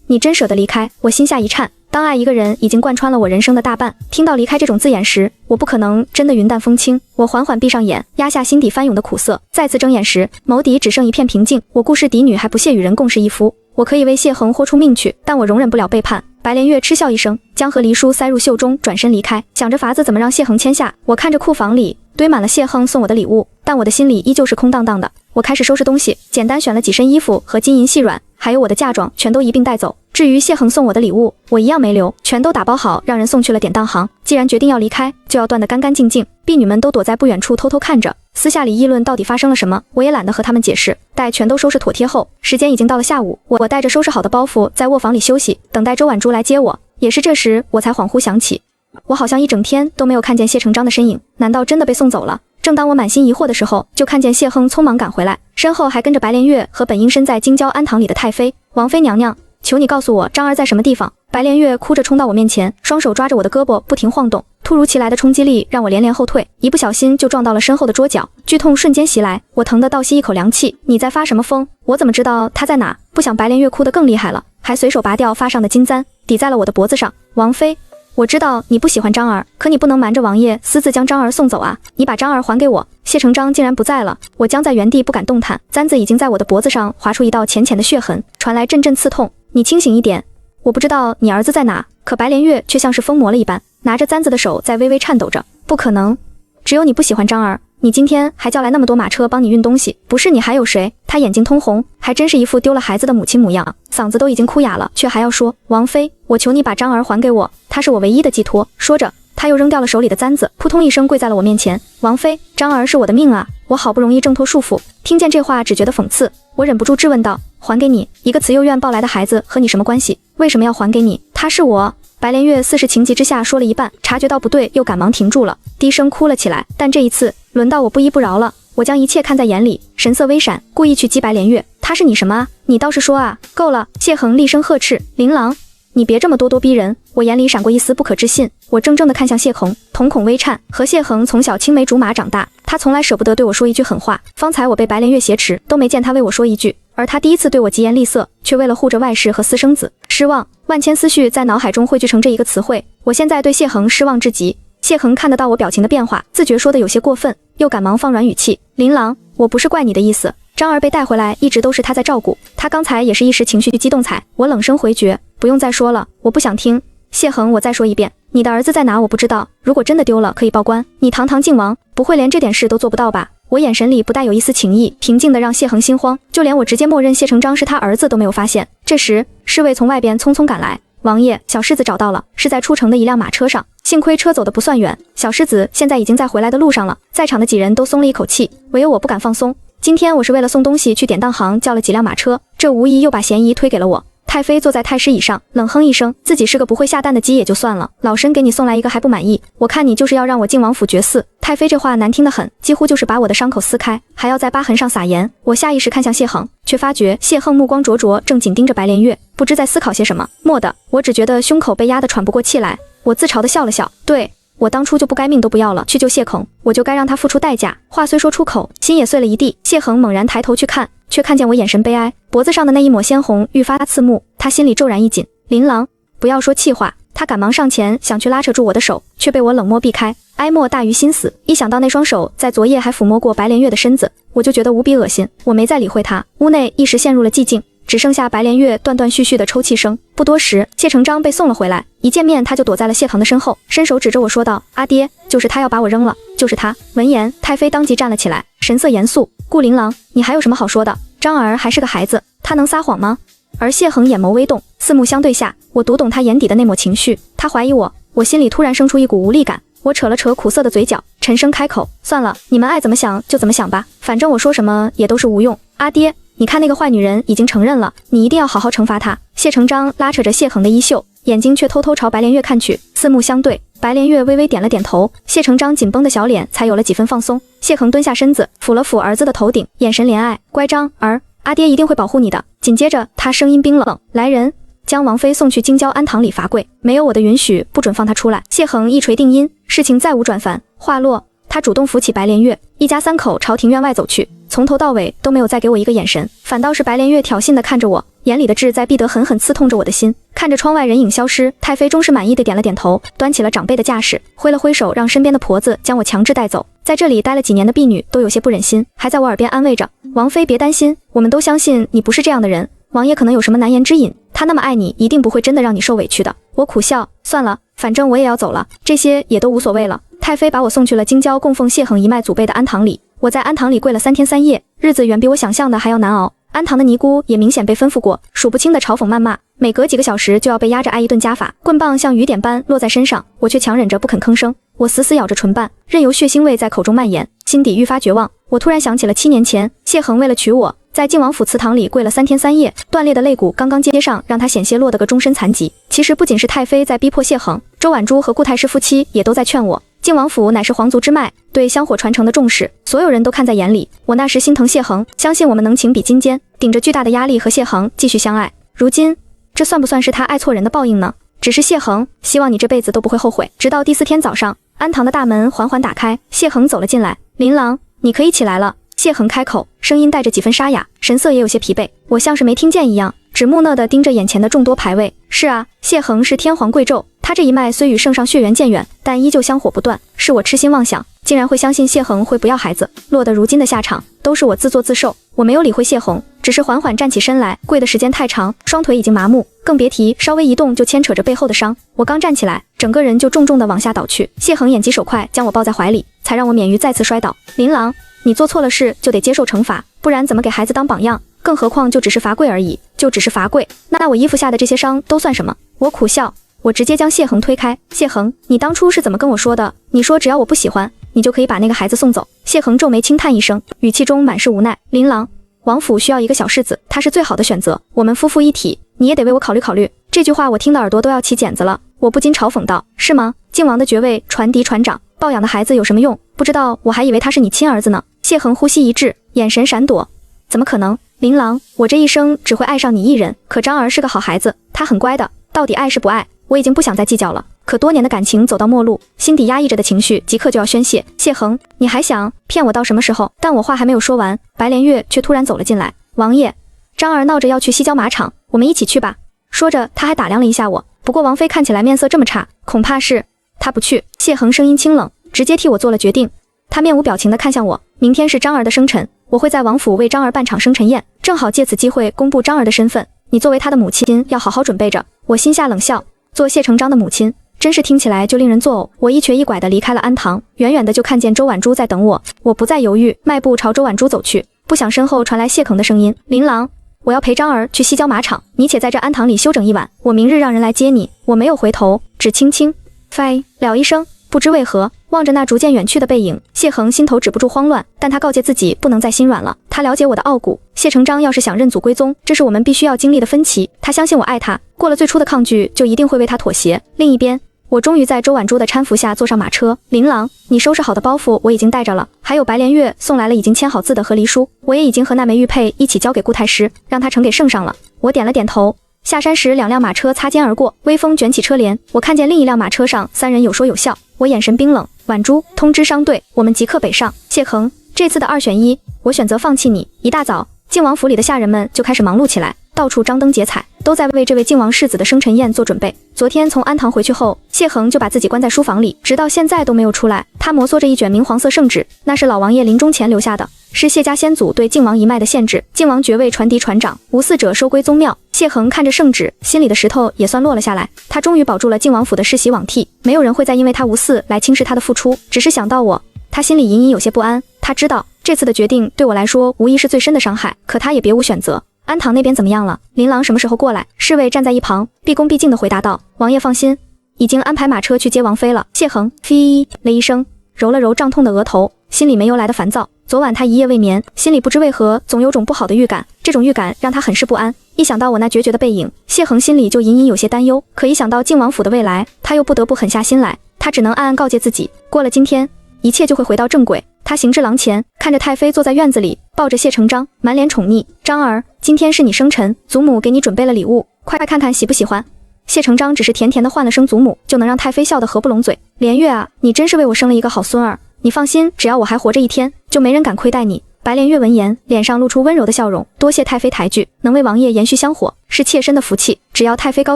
你真舍得离开？我心下一颤。当爱一个人已经贯穿了我人生的大半，听到离开这种字眼时，我不可能真的云淡风轻。我缓缓闭上眼，压下心底翻涌的苦涩，再次睁眼时，眸底只剩一片平静。我顾氏嫡女还不屑与人共侍一夫，我可以为谢恒豁出命去，但我容忍不了背叛。白莲月嗤笑一声，将和离书塞入袖中，转身离开，想着法子怎么让谢恒签下。我看着库房里堆满了谢恒送我的礼物，但我的心里依旧是空荡荡的。我开始收拾东西，简单选了几身衣服和金银细软，还有我的嫁妆，全都一并带走。至于谢恒送我的礼物，我一样没留，全都打包好，让人送去了典当行。既然决定要离开，就要断得干干净净。婢女们都躲在不远处偷偷看着，私下里议论到底发生了什么，我也懒得和他们解释。待全都收拾妥帖后，时间已经到了下午，我带着收拾好的包袱在卧房里休息，等待周婉珠来接我。也是这时，我才恍惚想起，我好像一整天都没有看见谢成章的身影，难道真的被送走了？正当我满心疑惑的时候，就看见谢亨匆忙赶回来，身后还跟着白莲月和本应身在京郊安堂里的太妃。王妃娘娘，求你告诉我张儿在什么地方。白莲月哭着冲到我面前，双手抓着我的胳膊不停晃动，突如其来的冲击力让我连连后退，一不小心就撞到了身后的桌角，剧痛瞬间袭来，我疼得倒吸一口凉气。你在发什么疯？我怎么知道他在哪？不想白莲月哭得更厉害了，还随手拔掉发上的金簪，抵在了我的脖子上。王妃，我知道你不喜欢张儿，可你不能瞒着王爷私自将张儿送走啊！你把张儿还给我。谢成章竟然不在了，我僵在原地不敢动弹，簪子已经在我的脖子上划出一道浅浅的血痕，传来阵阵刺痛。你清醒一点，我不知道你儿子在哪。可白莲月却像是疯魔了一般，拿着簪子的手在微微颤抖着。不可能，只有你不喜欢张儿。你今天还叫来那么多马车帮你运东西，不是你还有谁？他眼睛通红，还真是一副丢了孩子的母亲模样，嗓子都已经哭哑了，却还要说王妃，我求你把张儿还给我，他是我唯一的寄托。说着，他又扔掉了手里的簪子，扑通一声跪在了我面前。王妃，张儿是我的命啊，我好不容易挣脱束缚。听见这话只觉得讽刺，我忍不住质问道，还给你？一个慈幼院抱来的孩子和你什么关系？为什么要还给你？他是我。白莲月似是情急之下说了一半，察觉到不对，又赶忙停住了，低声哭了起来。但这一次轮到我不依不饶了，我将一切看在眼里，神色微闪，故意去激白莲月。他是你什么啊？你倒是说啊！够了！谢恒厉声呵斥，琳琅，你别这么咄咄逼人。我眼里闪过一丝不可置信，我怔怔地看向谢恒，瞳孔微颤。和谢恒从小青梅竹马长大，他从来舍不得对我说一句狠话。方才我被白莲月挟持，都没见他为我说一句，而他第一次对我疾言厉色，却为了护着外室和私生子。失望，万千思绪在脑海中汇聚成这一个词汇。我现在对谢恒失望至极。谢恒看得到我表情的变化，自觉说的有些过分，又赶忙放软语气，琳琅，我不是怪你的意思。张儿被带回来，一直都是他在照顾，他刚才也是一时情绪激动才……我冷声回绝，不用再说了，我不想听。谢恒，我再说一遍，你的儿子在哪我不知道，如果真的丢了，可以报官。你堂堂靖王，不会连这点事都做不到吧？我眼神里不带有一丝情意，平静的让谢恒心慌，就连我直接默认谢成章是他儿子都没有发现。这时，侍卫从外边匆匆赶来，王爷，小世子找到了，是在出城的一辆马车上，幸亏车走得不算远，小世子现在已经在回来的路上了。在场的几人都松了一口气，唯有我不敢放松。今天我是为了送东西去典当行叫了几辆马车，这无疑又把嫌疑推给了我。太妃坐在太师椅上，冷哼一声，自己是个不会下蛋的鸡也就算了，老身给你送来一个还不满意，我看你就是要让我进王府绝嗣。太妃这话难听得很，几乎就是把我的伤口撕开，还要在疤痕上撒盐。我下意识看向谢恒，却发觉谢恒目光灼灼，正紧盯着白莲月，不知在思考些什么。蓦地，我只觉得胸口被压得喘不过气来，我自嘲地笑了笑，对，我当初就不该命都不要了去救谢恒，我就该让他付出代价。话虽说出口，心也碎了一地。谢恒猛然抬头去看，却看见我眼神悲哀，脖子上的那一抹鲜红愈发刺目，他心里骤然一紧。琳琅，不要说气话。他赶忙上前想去拉扯住我的手，却被我冷漠避开。哀莫大于心死，一想到那双手在昨夜还抚摸过白莲月的身子，我就觉得无比恶心。我没再理会他，屋内一时陷入了寂静，只剩下白莲月断断续续的抽泣声。不多时，谢成章被送了回来，一见面他就躲在了谢恒的身后，伸手指着我说道，阿爹，就是他要把我扔了，就是他。闻言，太妃当即站了起来，神色严肃，顾琳琅，你还有什么好说的？张儿还是个孩子，他能撒谎吗？而谢恒眼眸微动，四目相对下，我读懂他眼底的那抹情绪，他怀疑我。我心里突然生出一股无力感，我扯了扯苦涩的嘴角，沉声开口，算了，你们爱怎么想就怎么想吧，反正我说什么也都是无用。阿爹，你看那个坏女人已经承认了，你一定要好好惩罚她。谢成章拉扯着谢恒的衣袖，眼睛却偷偷朝白莲月看去，四目相对，白莲月微微点了点头，谢成章紧绷的小脸才有了几分放松。谢恒蹲下身子，抚了抚儿子的头顶，眼神怜爱：“乖张儿，阿爹一定会保护你的。”紧接着，他声音冰冷：“来人，将王妃送去京郊安堂里罚跪，没有我的允许，不准放她出来。”谢恒一锤定音，事情再无转圜。话落，他主动扶起白莲月，一家三口朝庭院外走去，从头到尾都没有再给我一个眼神，反倒是白莲月挑衅地看着我，眼里的志在必得狠狠刺痛着我的心。看着窗外人影消失，太妃终是满意的点了点头，端起了长辈的架势，挥了挥手，让身边的婆子将我强制带走。在这里待了几年的婢女都有些不忍心，还在我耳边安慰着：“王妃别担心，我们都相信你不是这样的人，王爷可能有什么难言之隐，他那么爱你，一定不会真的让你受委屈的。”我苦笑，算了，反正我也要走了，这些也都无所谓了。太妃把我送去了京郊供奉谢恒一脉祖辈的安堂里，我在安堂里跪了3天3夜，日子远比我想象的还要难熬。安堂的尼姑也明显被吩咐过，数不清的嘲讽谩骂，每隔几个小时就要被压着挨一顿家法，棍棒像雨点般落在身上，我却强忍着不肯吭声。我死死咬着唇瓣，任由血腥味在口中蔓延，心底愈发绝望。我突然想起了7年前，谢恒为了娶我，在靖王府祠堂里跪了3天3夜，断裂的肋骨刚刚接上，让他险些落得个终身残疾。其实不仅是太妃在逼迫谢恒，周婉珠和顾太师夫妻也都在劝我。靖王府乃是皇族之脉，对香火传承的重视，所有人都看在眼里。我那时心疼谢恒，相信我们能情比金坚，顶着巨大的压力和谢恒继续相爱。如今，这算不算是他爱错人的报应呢？只是谢恒，希望你这辈子都不会后悔。直到第4天早上，安堂的大门缓缓打开，谢恒走了进来。琳琅，你可以起来了。谢恒开口，声音带着几分沙哑，神色也有些疲惫。我像是没听见一样，只木讷地盯着眼前的众多牌位。是啊，谢恒是天皇贵胄，他这一脉虽与圣上血缘渐远，但依旧香火不断。是我痴心妄想，竟然会相信谢恒会不要孩子，落得如今的下场，都是我自作自受。我没有理会谢恒，只是缓缓站起身来。跪的时间太长，双腿已经麻木，更别提稍微一动就牵扯着背后的伤。我刚站起来，整个人就重重地往下倒去。谢恒眼疾手快，将我抱在怀里，才让我免于再次摔倒。琳琅，你做错了事就得接受惩罚，不然怎么给孩子当榜样？更何况就只是罚跪而已，就只是罚跪，那我衣服下的这些伤都算什么？我苦笑，我直接将谢恒推开。谢恒，你当初是怎么跟我说的？你说只要我不喜欢，你就可以把那个孩子送走。谢恒皱眉轻叹一声，语气中满是无奈。琳琅，王府需要一个小世子，他是最好的选择，我们夫妇一体，你也得为我考虑考虑。这句话我听的耳朵都要起茧子了，我不禁嘲讽道：是吗？靖王的爵位传嫡传长，抱养的孩子有什么用？不知道，我还以为他是你亲儿子呢。谢恒呼吸一滞，眼神闪躲。怎么可能？琳琅，我这一生只会爱上你一人，可张儿是个好孩子，他很乖的，到底爱是不爱，我已经不想再计较了。可多年的感情走到末路，心底压抑着的情绪即刻就要宣泄。谢恒，你还想骗我到什么时候？但我话还没有说完，白莲月却突然走了进来。王爷，张儿闹着要去西郊马场，我们一起去吧。说着，他还打量了一下我，不过王妃看起来面色这么差，恐怕是他不去。谢恒声音清冷，直接替我做了决定。他面无表情地看向我，明天是张儿的生辰，我会在王府为张儿办场生辰宴，正好借此机会公布张儿的身份。你作为他的母亲，要好好准备着。我心下冷笑，做谢成章的母亲，真是听起来就令人作呕。我一瘸一拐地离开了安堂，远远的就看见周婉珠在等我。我不再犹豫，迈步朝周婉珠走去，不想身后传来谢恒的声音：琳琅，我要陪张儿去西郊马场，你且在这安堂里休整一晚，我明日让人来接你。我没有回头，只轻轻飞了一声。不知为何，望着那逐渐远去的背影，谢恒心头止不住慌乱，但他告诫自己不能再心软了。他了解我的傲骨，谢成章要是想认祖归宗，这是我们必须要经历的分歧。他相信我爱他，过了最初的抗拒，就一定会为他妥协。另一边，我终于在周婉珠的搀扶下坐上马车。琳琅，你收拾好的包袱我已经带着了，还有白莲月送来了已经签好字的和离书，我也已经和那枚玉佩一起交给顾太师，让他呈给圣上了。我点了点头。下山时，2辆马车擦肩而过，微风卷起车帘，我看见另一辆马车上3人有说有笑，我眼神冰冷。婉珠，通知商队，我们即刻北上。谢恒，这次的2选1，我选择放弃你。一大早，靖王府里的下人们就开始忙碌起来，到处张灯结彩，都在为这位靖王世子的生辰宴做准备。昨天从安堂回去后，谢恒就把自己关在书房里，直到现在都没有出来。他摩挲着一卷明黄色圣旨，那是老王爷临终前留下的，是谢家先祖对靖王一脉的限制，靖王爵位传嫡传长，无嗣者收归宗庙。谢恒看着圣旨，心里的石头也算落了下来。他终于保住了靖王府的世袭罔替，没有人会再因为他无嗣来轻视他的付出。只是想到我，他心里隐隐有些不安。他知道这次的决定对我来说无疑是最深的伤害，可他也别无选择。安堂那边怎么样了？琳琅什么时候过来？侍卫站在一旁，毕恭毕敬地回答道：王爷放心，已经安排马车去接王妃了。谢恒飞了一声，揉了揉胀痛的额头，心里没由来的烦躁。昨晚他一夜未眠，心里不知为何总有种不好的预感，这种预感让他很是不安。一想到我那决绝的背影，谢恒心里就隐隐有些担忧。可一想到靖王府的未来，他又不得不狠下心来。他只能暗暗告诫自己，过了今天，一切就会回到正轨。他行至廊前，看着太妃坐在院子里，抱着谢成章，满脸宠溺。章儿，今天是你生辰，祖母给你准备了礼物，快看看喜不喜欢。谢成章只是甜甜的唤了声祖母，就能让太妃笑得合不拢嘴。连月啊，你真是为我生了一个好孙儿，你放心，只要我还活着一天，就没人敢亏待你。白莲月闻言，脸上露出温柔的笑容，多谢太妃抬举，能为王爷延续香火，是妾身的福气。只要太妃高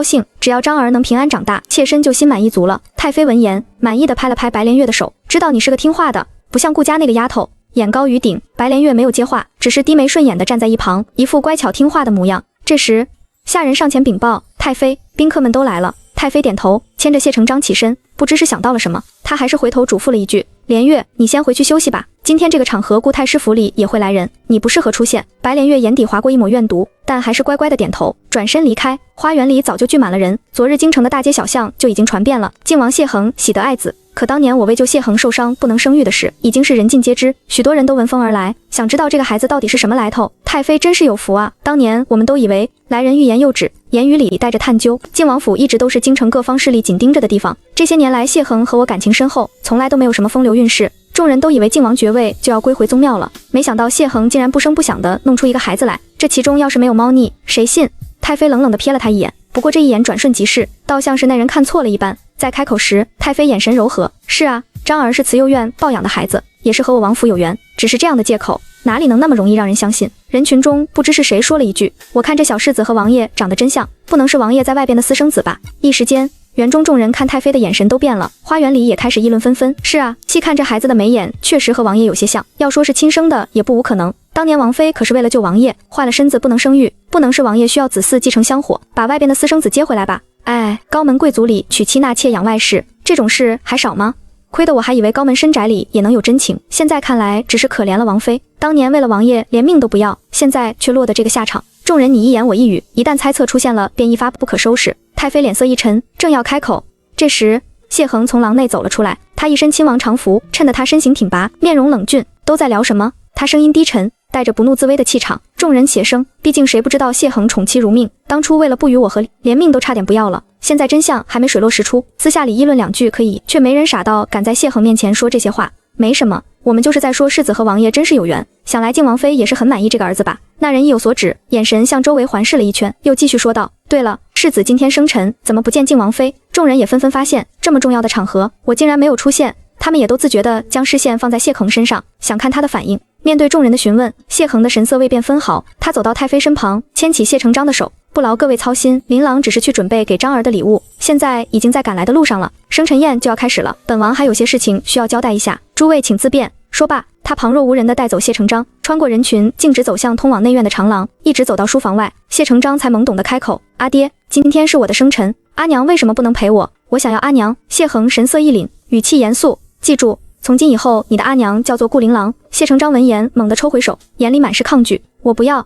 兴，只要章儿能平安长大，妾身就心满意足了。太妃闻言，满意的拍了拍白莲月的手，知道你是个听话的，不像顾家那个丫头，眼高于顶。白莲月没有接话，只是低眉顺眼的站在一旁，一副乖巧听话的模样。这时，下人上前禀报，太妃，宾客们都来了。太妃点头，牵着谢成章起身，不知是想到了什么，她还是回头嘱咐了一句：莲月，你先回去休息吧，今天这个场合顾太师府里也会来人，你不适合出现。白莲月眼底划过一抹怨毒，但还是乖乖的点头，转身离开。花园里早就聚满了人，昨日京城的大街小巷就已经传遍了晋王谢恒喜得爱子，可当年我为救谢恒受伤不能生育的事，已经是人尽皆知，许多人都闻风而来，想知道这个孩子到底是什么来头。太妃真是有福啊，当年我们都以为来人欲言又止，言语里带着探究，晋王府一直都是京城各方势力紧盯着的地方。这些年来，谢恒和我感情深厚，从来都没有什么风流韵事，众人都以为晋王爵位就要归回宗庙了，没想到谢恒竟然不声不响地弄出一个孩子来，这其中要是没有猫腻，谁信？太妃冷冷地瞥了他一眼，不过这一眼转瞬即逝，倒像是那人看错了一般。在开口时，太妃眼神柔和，是啊，章儿是慈幼院抱养的孩子，也是和我王府有缘，只是这样的借口哪里能那么容易让人相信？人群中不知是谁说了一句，我看这小世子和王爷长得真像，不能是王爷在外边的私生子吧？一时间，园中众人看太妃的眼神都变了，花园里也开始议论纷纷。是啊，细看这孩子的眉眼，确实和王爷有些像，要说是亲生的也不无可能。当年王妃可是为了救王爷，坏了身子不能生育，不能是王爷需要子嗣继承香火，把外边的私生子接回来吧？哎，高门贵族里娶妻纳妾养外室，这种事还少吗？亏得我还以为高门深宅里也能有真情，现在看来只是可怜了王妃，当年为了王爷连命都不要，现在却落得这个下场。众人你一言我一语，一旦猜测出现了，便一发不可收拾。太妃脸色一沉，正要开口，这时谢恒从廊内走了出来，他一身亲王常服，衬得他身形挺拔，面容冷峻。都在聊什么？他声音低沉，带着不怒自威的气场。众人且声，毕竟谁不知道谢恒宠妻如命，当初为了不与我和连命都差点不要了，现在真相还没水落石出，私下里议论两句可以，却没人傻到敢在谢恒面前说这些话。没什么，我们就是在说世子和王爷真是有缘，想来靖王妃也是很满意这个儿子吧。那人意有所指，眼神向周围环视了一圈，又继续说道，对了，世子今天生辰，怎么不见靖王妃？众人也纷纷发现，这么重要的场合，我竟然没有出现，他们也都自觉地将视线放在谢恒身上，想看他的反应。面对众人的询问，谢恒的神色未变分毫，他走到太妃身旁，牵起谢成章的手，不劳各位操心，琳琅只是去准备给章儿的礼物，现在已经在赶来的路上了，生辰宴就要开始了，本王还有些事情需要交代一下，诸位请自便。说罢，他旁若无人地带走谢成章，穿过人群，径直走向通往内院的长廊，一直走到书房外，谢成章才懵懂地开口，阿爹，今天是我的生辰，阿娘为什么不能陪我？我想要阿娘。谢恒神色一凛，语气严肃，记住，从今以后你的阿娘叫做顾琳琅。谢成章闻言猛地抽回手，眼里满是抗拒，我不要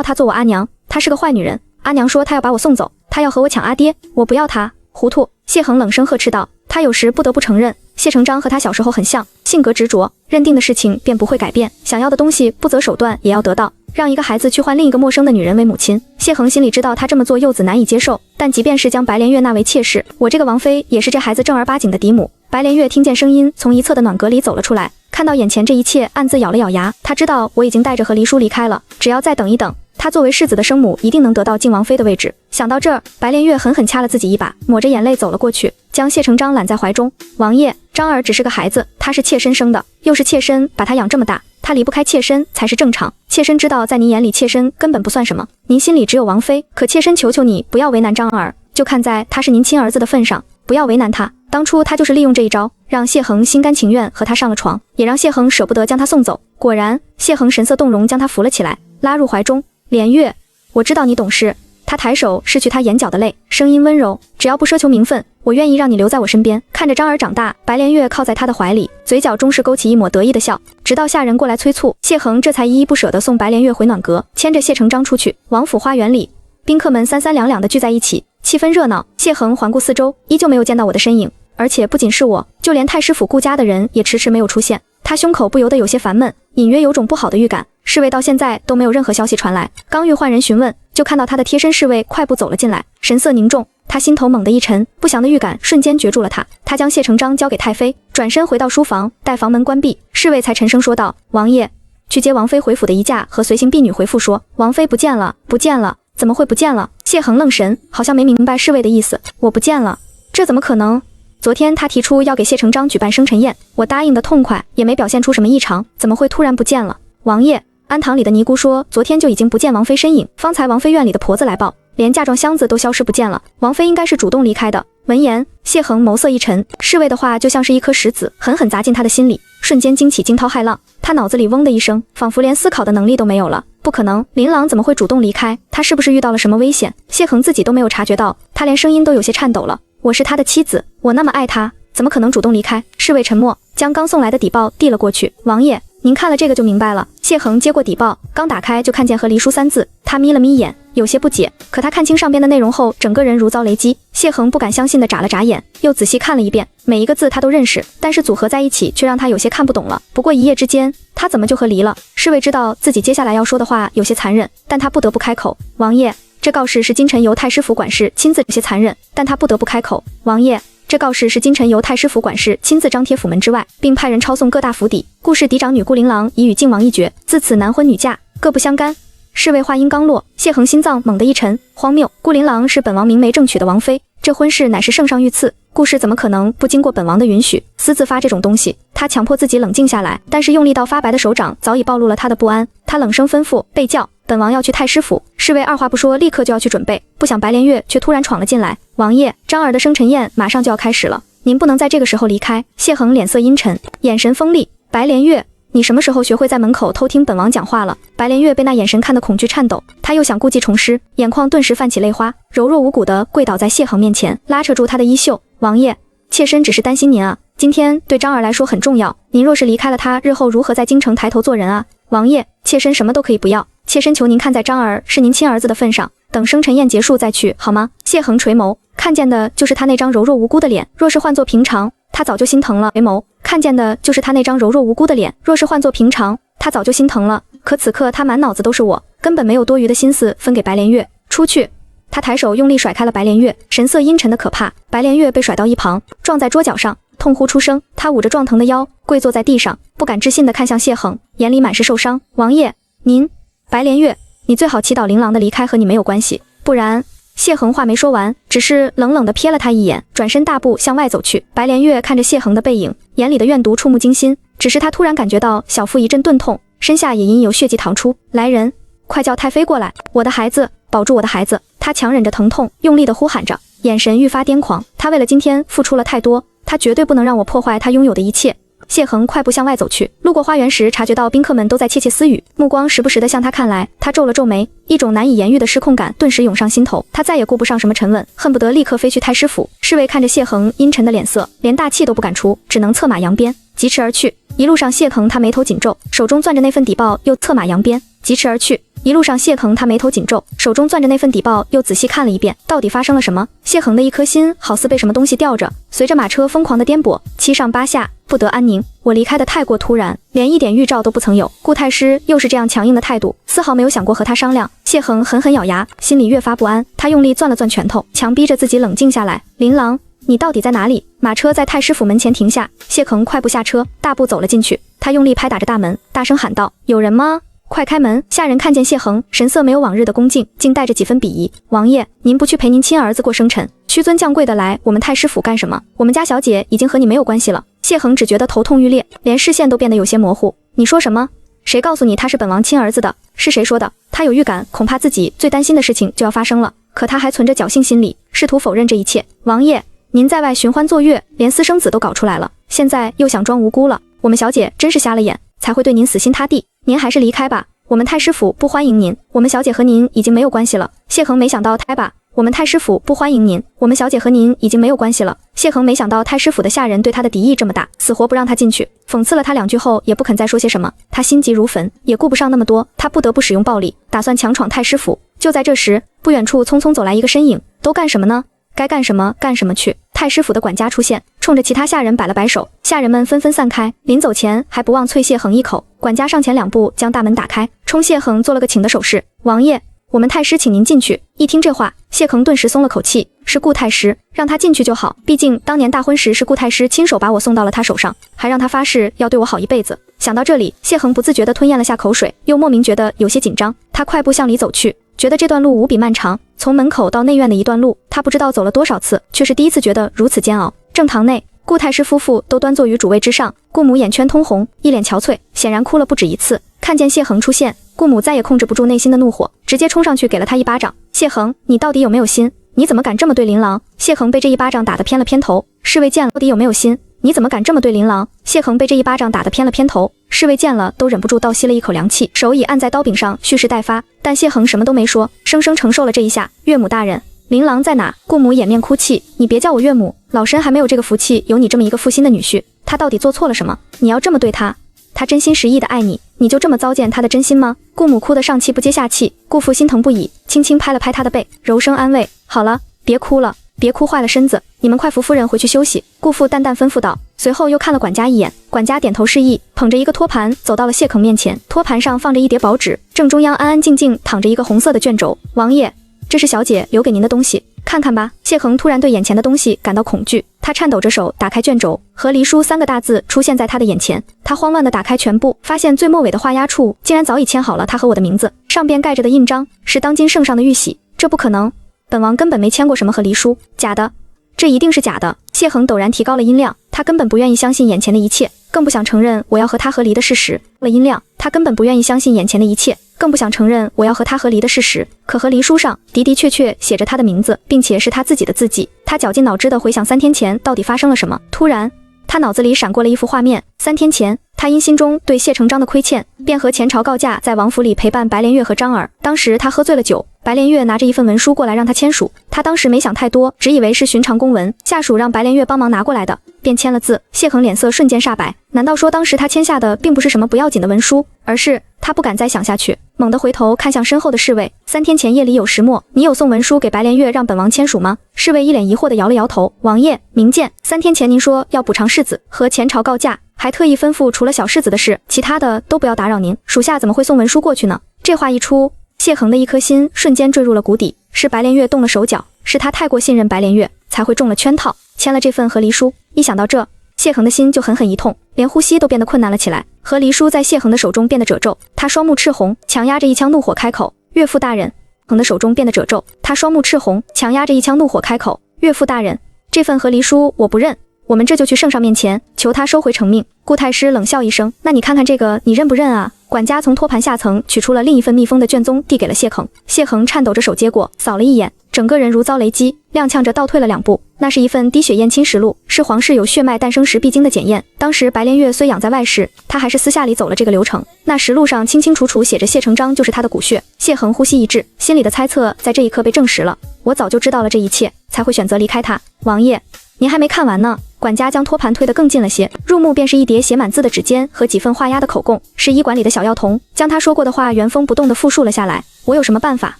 她做我阿娘，她是个坏女人，阿娘说她要把我送走，她要和我抢阿爹，我不要她。糊涂！谢恒冷声呵斥道，他有时不得不承认，谢成章和他小时候很像，性格执着，认定的事情便不会改变，想要的东西不择手段也要得到，让一个孩子去换另一个陌生的女人为母亲。谢恒心里知道他这么做幼子难以接受，但即便是将白莲月纳为妾室，我这个王妃也是这孩子正儿八经的嫡母。白莲月听见声音从一侧的暖阁里走了出来，看到眼前这一切，暗自咬了咬牙，他知道我已经带着和离叔离开了，只要再等一等，她作为世子的生母一定能得到靖王妃的位置。想到这儿，白莲月狠狠掐了自己一把，抹着眼泪走了过去，将谢成章揽在怀中。王爷，章儿只是个孩子，他是妾身生的，又是妾身把他养这么大，他离不开妾身才是正常。妾身知道在您眼里妾身根本不算什么，您心里只有王妃，可妾身求求你不要为难章儿，就看在他是您亲儿子的份上，不要为难他。当初他就是利用这一招，让谢恒心甘情愿和他上了床，也让谢恒舍不得将他送走。果然，谢恒神色动容，将他扶了起来，拉入怀中。莲月，我知道你懂事。他抬手拭去他眼角的泪，声音温柔，只要不奢求名分，我愿意让你留在我身边，看着章儿长大。白莲月靠在他的怀里，嘴角终是勾起一抹得意的笑，直到下人过来催促，谢恒这才依依不舍地送白莲月回暖阁，牵着谢成章出去。王府花园里，宾客们三三两两地聚在一起，气氛热闹。谢恒环顾四周，依旧没有见到我的身影，而且不仅是我，就连太师府顾家的人也迟迟没有出现。他胸口不由得有些烦闷，隐约有种不好的预感。侍卫到现在都没有任何消息传来，刚欲换人询问，就看到他的贴身侍卫快步走了进来，神色凝重。他心头猛地一沉，不祥的预感瞬间攫住了他。他将谢成章交给太妃，转身回到书房，待房门关闭，侍卫才沉声说道：“王爷，去接王妃回府的仪驾和随行婢女回复说，王妃不见了，不见了。怎么会不见了？”谢恒愣神，好像没明白侍卫的意思。我不见了，这怎么可能？昨天他提出要给谢成章举办生辰宴，我答应的痛快，也没表现出什么异常，怎么会突然不见了？王爷，安堂里的尼姑说，昨天就已经不见王妃身影，方才王妃院里的婆子来报，连嫁妆箱子都消失不见了，王妃应该是主动离开的。闻言，谢恒眸色一沉，侍卫的话就像是一颗石子，狠狠砸进他的心里，瞬间惊起惊涛骇浪。他脑子里嗡的一声，仿佛连思考的能力都没有了。不可能，琳琅怎么会主动离开？他是不是遇到了什么危险？谢恒自己都没有察觉到，他连声音都有些颤抖了。我是他的妻子，我那么爱他，怎么可能主动离开？侍卫沉默，将刚送来的底报递了过去。王爷，您看了这个就明白了。谢恒接过底报，刚打开就看见和离书3字，他眯了眯眼，有些不解。可他看清上边的内容后，整个人如遭雷击。谢恒不敢相信地眨了眨眼，又仔细看了一遍，每一个字他都认识，但是组合在一起却让他有些看不懂了。不过一夜之间，他怎么就和离了？侍卫知道自己接下来要说的话有些残忍，但他不得不开口。王爷，这告示是今晨由太师府管事亲自，有些残忍，但他不得不开口。王爷，这告示是今晨由太师府管事亲自张贴府门之外，并派人抄送各大府邸。故事嫡长女顾琳琅已与靖王一决，自此男婚女嫁，各不相干。侍卫话音刚落，谢恒心脏猛地一沉，荒谬！顾琳琅是本王明媒正娶的王妃，这婚事乃是圣上御赐，顾氏怎么可能不经过本王的允许私自发这种东西？他强迫自己冷静下来，但是用力到发白的手掌早已暴露了他的不安。他冷声吩咐：“备轿，本王要去太师府。”侍卫二话不说，立刻就要去准备。不想白莲月却突然闯了进来：“王爷，张儿的生辰宴马上就要开始了，您不能在这个时候离开。”谢恒脸色阴沉，眼神锋利：“白莲月，你什么时候学会在门口偷听本王讲话了？”白莲月被那眼神看得恐惧颤抖，她又想故技重施，眼眶顿时泛起泪花，柔弱无骨地跪倒在谢恒面前，拉扯住他的衣袖：“王爷，妾身只是担心您啊，今天对张儿来说很重要，您若是离开了他，日后如何在京城抬头做人啊？王爷，妾身什么都可以不要，妾身求您看在张儿是您亲儿子的份上，等生辰宴结束再去，好吗？”谢恒垂眸，看见的就是他那张柔弱无辜的脸，若是换作平常，他早就心疼了。垂眸，看见的就是他那张柔弱无辜的脸，若是换作平常，他早就心疼了。可此刻他满脑子都是我，根本没有多余的心思分给白莲月。出去！他抬手用力甩开了白莲月，神色阴沉的可怕。白莲月被甩到一旁，撞在桌角上，痛呼出声。他捂着撞疼的腰，跪坐在地上，不敢置信地看向谢恒，眼里满是受伤。王爷，您……白莲月，你最好祈祷琳琅的离开和你没有关系，不然……谢恒话没说完，只是冷冷地瞥了他一眼，转身大步向外走去。白莲月看着谢恒的背影，眼里的怨毒触目惊心。只是他突然感觉到小腹一阵钝痛，身下也隐有血迹淌出。来人，快叫太妃过来！我的孩子，保住我的孩子！他强忍着疼痛，用力地呼喊着，眼神愈发癫狂。他为了今天付出了太多，他绝对不能让我破坏他拥有的一切。谢恒快步向外走去，路过花园时察觉到宾客们都在窃窃私语，目光时不时地向他看来。他皱了皱眉，一种难以言喻的失控感顿时涌上心头。他再也顾不上什么沉稳，恨不得立刻飞去太师府。侍卫看着谢恒阴沉的脸色，连大气都不敢出，只能策马扬鞭疾驰而去。一路上谢恒他眉头紧皱，手中攥着那份底报，又策马扬鞭疾驰而去。一路上谢恒他眉头紧皱，手中攥着那份底报，又仔细看了一遍，到底发生了什么？谢恒的一颗心好似被什么东西吊着，随着马车疯狂的颠簸，七上八下，不得安宁。我离开的太过突然，连一点预兆都不曾有。顾太师又是这样强硬的态度，丝毫没有想过和他商量。谢恒狠狠咬牙，心里越发不安。他用力攥了攥拳头，强逼着自己冷静下来。琳琅，你到底在哪里？马车在太师府门前停下，谢恒快步下车，大步走了进去。他用力拍打着大门，大声喊道：“有人吗？快开门！”下人看见谢恒，神色没有往日的恭敬，竟带着几分鄙夷。王爷，您不去陪您亲儿子过生辰，屈尊降贵的来我们太师府干什么？我们家小姐已经和你没有关系了。谢恒只觉得头痛欲裂，连视线都变得有些模糊。你说什么？谁告诉你他是本王亲儿子的？是谁说的？他有预感，恐怕自己最担心的事情就要发生了，可他还存着侥幸心理，试图否认这一切。王爷，您在外寻欢作乐，连私生子都搞出来了，现在又想装无辜了。我们小姐真是瞎了眼，才会对您死心塌地。您还是离开吧，我们太师府不欢迎您，我们小姐和您已经没有关系了。谢恒没想到开吧，我们太师府不欢迎您，我们小姐和您已经没有关系了。谢恒没想到太师府的下人对他的敌意这么大，死活不让他进去，讽刺了他两句后也不肯再说些什么。他心急如焚，也顾不上那么多，他不得不使用暴力，打算强闯太师府。就在这时，不远处匆匆走来一个身影，都干什么呢？该干什么干什么去。太师府的管家出现，冲着其他下人摆了摆手，下人们纷纷散开，临走前还不忘啐谢恒一口。管家上前两步将大门打开，冲谢恒做了个请的手势。王爷，我们太师请您进去。一听这话，谢恒顿时松了口气，是顾太师，让他进去就好。毕竟当年大婚时是顾太师亲手把我送到了他手上，还让他发誓要对我好一辈子。想到这里，谢恒不自觉地吞咽了下口水，又莫名觉得有些紧张。他快步向里走去，觉得这段路无比漫长，从门口到内院的一段路，他不知道走了多少次，却是第一次觉得如此煎熬。正堂内，顾太师夫妇都端坐于主位之上，顾母眼圈通红，一脸憔悴，显然哭了不止一次。看见谢恒出现，顾母再也控制不住内心的怒火，直接冲上去给了他一巴掌。谢恒，你到底有没有心？你怎么敢这么对琳琅？谢恒被这一巴掌打得偏了偏头，侍卫见了，到底有没有心？你怎么敢这么对琳琅？谢恒被这一巴掌打得偏了偏头，侍卫见了都忍不住倒吸了一口凉气，手已按在刀柄上蓄势待发。但谢恒什么都没说，生生承受了这一下。岳母大人，琳琅在哪？顾母掩面哭泣，你别叫我岳母，老身还没有这个福气有你这么一个负心的女婿。他到底做错了什么？你要这么对他？他真心实意的爱你，你就这么糟践他的真心吗？顾母哭得上气不接下气，顾父心疼不已，轻轻拍了拍他的背，柔声安慰，好了，别哭了，别哭坏了身子，你们快扶夫人回去休息。顾父淡淡吩咐道，随后又看了管家一眼，管家点头示意，捧着一个托盘走到了谢恒面前，托盘上放着一叠薄纸，正中央安安静静躺着一个红色的卷轴。王爷，这是小姐留给您的东西，看看吧。谢恒突然对眼前的东西感到恐惧，他颤抖着手打开卷轴，和离书3个大字出现在他的眼前。他慌乱地打开全部，发现最末尾的画押处竟然早已签好了他和我的名字，上边盖着的印章是当今圣上的玉玺。这不可能，本王根本没签过什么和离书，假的，这一定是假的。谢恒陡然提高了音量，他根本不愿意相信眼前的一切，更不想承认我要和他和离的事实。了音量，他根本不愿意相信眼前的一切，更不想承认我要和他和离的事实。可和离书上的的确确写着他的名字，并且是他自己的字迹。他绞尽脑汁地回想3天前到底发生了什么。突然，他脑子里闪过了一幅画面。3天前，他因心中对谢承章的亏欠，便和前朝告假，在王府里陪伴白莲月和张儿。当时他喝醉了酒，白莲月拿着一份文书过来让他签署，他当时没想太多，只以为是寻常公文，下属让白莲月帮忙拿过来的，便签了字。谢恒脸色瞬间煞白，难道说当时他签下的并不是什么不要紧的文书，而是……他不敢再想下去，猛地回头看向身后的侍卫。3天前夜里有石墨，你有送文书给白莲月让本王签署吗？侍卫一脸疑惑地摇了摇头。王爷，明鉴，3天前您说要补偿世子和前朝告假，还特意吩咐除了小世子的事，其他的都不要打扰您，属下怎么会送文书过去呢？这话一出，谢恒的一颗心瞬间坠入了谷底。是白莲月动了手脚，是他太过信任白莲月，才会中了圈套，签了这份和离书。一想到这，谢恒的心就狠狠一痛，连呼吸都变得困难了起来。和离书在谢恒的手中变得褶皱，他双目赤红，强压着一腔怒火开口：岳父大人。恒的手中变得褶皱，他双目赤红，强压着一腔怒火开口：岳父大人，这份和离书我不认，我们这就去圣上面前求他收回成命。顾太师冷笑一声：那你看看这个，你认不认啊？管家从托盘下层取出了另一份密封的卷宗，递给了谢恒。谢恒颤抖着手接过，扫了一眼，整个人如遭雷击，踉跄着倒退了2步。那是一份滴血验亲实录，是皇室有血脉诞生时必经的检验。当时白莲月虽养在外室，他还是私下里走了这个流程。那实录上清清楚楚写着谢承章就是他的骨血。谢恒呼吸一滞，心里的猜测在这一刻被证实了。我早就知道了这一切，才会选择离开他。王爷，您还没看完呢。管家将托盘推得更近了些，入目便是一叠写满字的纸笺和几份画押的口供，是医馆里的小药童将他说过的话原封不动地复述了下来。我有什么办法？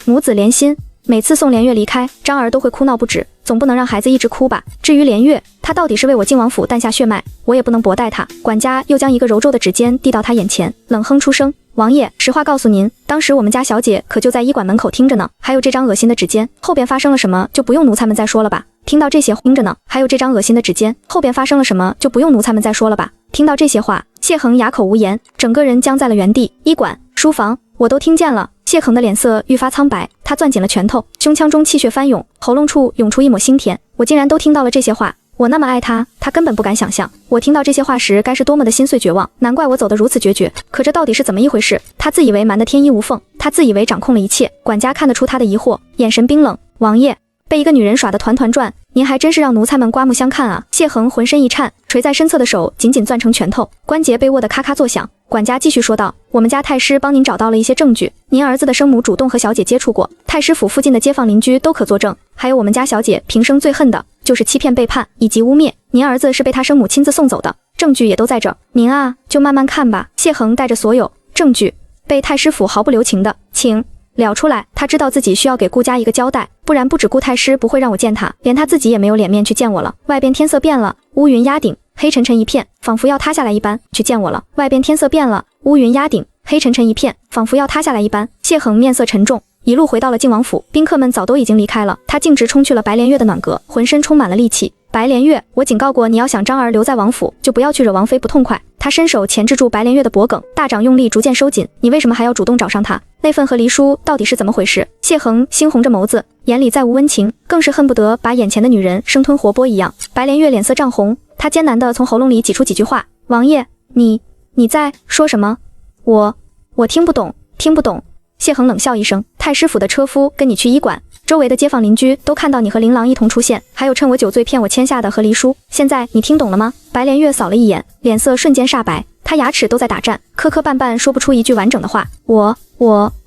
母子连心，每次送连月离开，张儿都会哭闹不止，总不能让孩子一直哭吧。至于连月，他到底是为我靖王府诞下血脉，我也不能薄待他。管家又将一个揉皱的纸笺递到他眼前，冷哼出声：王爷，实话告诉您，当时我们家小姐可就在医馆门口听着呢。还有这张恶心的纸笺，后边发生了什么就不用奴才们再说了吧。听到这些，听着呢。还有这张恶心的纸笺，后边发生了什么就不用奴才们再说了吧。听到这些话，谢恒哑口无言，整个人僵在了原地。医馆、书房，我都听见了。谢恒的脸色愈发苍白，他攥紧了拳头，胸腔中气血翻涌，喉咙处涌出一抹腥甜。我竟然都听到了这些话。我那么爱他，他根本不敢想象，我听到这些话时该是多么的心碎绝望。难怪我走得如此决绝。可这到底是怎么一回事？他自以为瞒得天衣无缝，他自以为掌控了一切。管家看得出他的疑惑，眼神冰冷。王爷，被一个女人耍得团团转，您还真是让奴才们刮目相看啊！谢恒浑身一颤，垂在身侧的手紧紧攥成拳头，关节被握得咔咔作响。管家继续说道：我们家太师帮您找到了一些证据，您儿子的生母主动和小姐接触过，太师府附近的街坊邻居都可作证，还有我们家小姐平生最恨的就是欺骗背叛以及污蔑，您儿子是被他生母亲自送走的，证据也都在这儿，您啊就慢慢看吧。谢恒带着所有证据被太师府毫不留情的请了出来，他知道自己需要给顾家一个交代，不然不止顾太师不会让我见他，连他自己也没有脸面去见我了。外边天色变了，乌云压顶，黑沉沉一片，仿佛要塌下来一般，去见我了。外边天色变了，乌云压顶，黑沉沉一片，仿佛要塌下来一般。谢恒面色沉重，一路回到了靖王府，宾客们早都已经离开了，他径直冲去了白莲月的暖阁，浑身充满了戾气。白莲月，我警告过你要想张儿留在王府，就不要去惹王妃不痛快。他伸手钳制住白莲月的脖颈，大掌用力逐渐收紧。你为什么还要主动找上他？那份和离书到底是怎么回事？谢恒猩红着眸子，眼里再无温情，更是恨不得把眼前的女人生吞活剥一样。白莲月脸色涨红，她艰难地从喉咙里挤出几句话：王爷，你在说什么？我听不懂，听不懂。谢恒冷笑一声，太师府的车夫跟你去医馆，周围的街坊邻居都看到你和琳琅一同出现，还有趁我酒醉骗我签下的和离书，现在你听懂了吗？白莲月扫了一眼，脸色瞬间煞白，她牙齿都在打颤，磕磕绊绊说不出一句完整的话。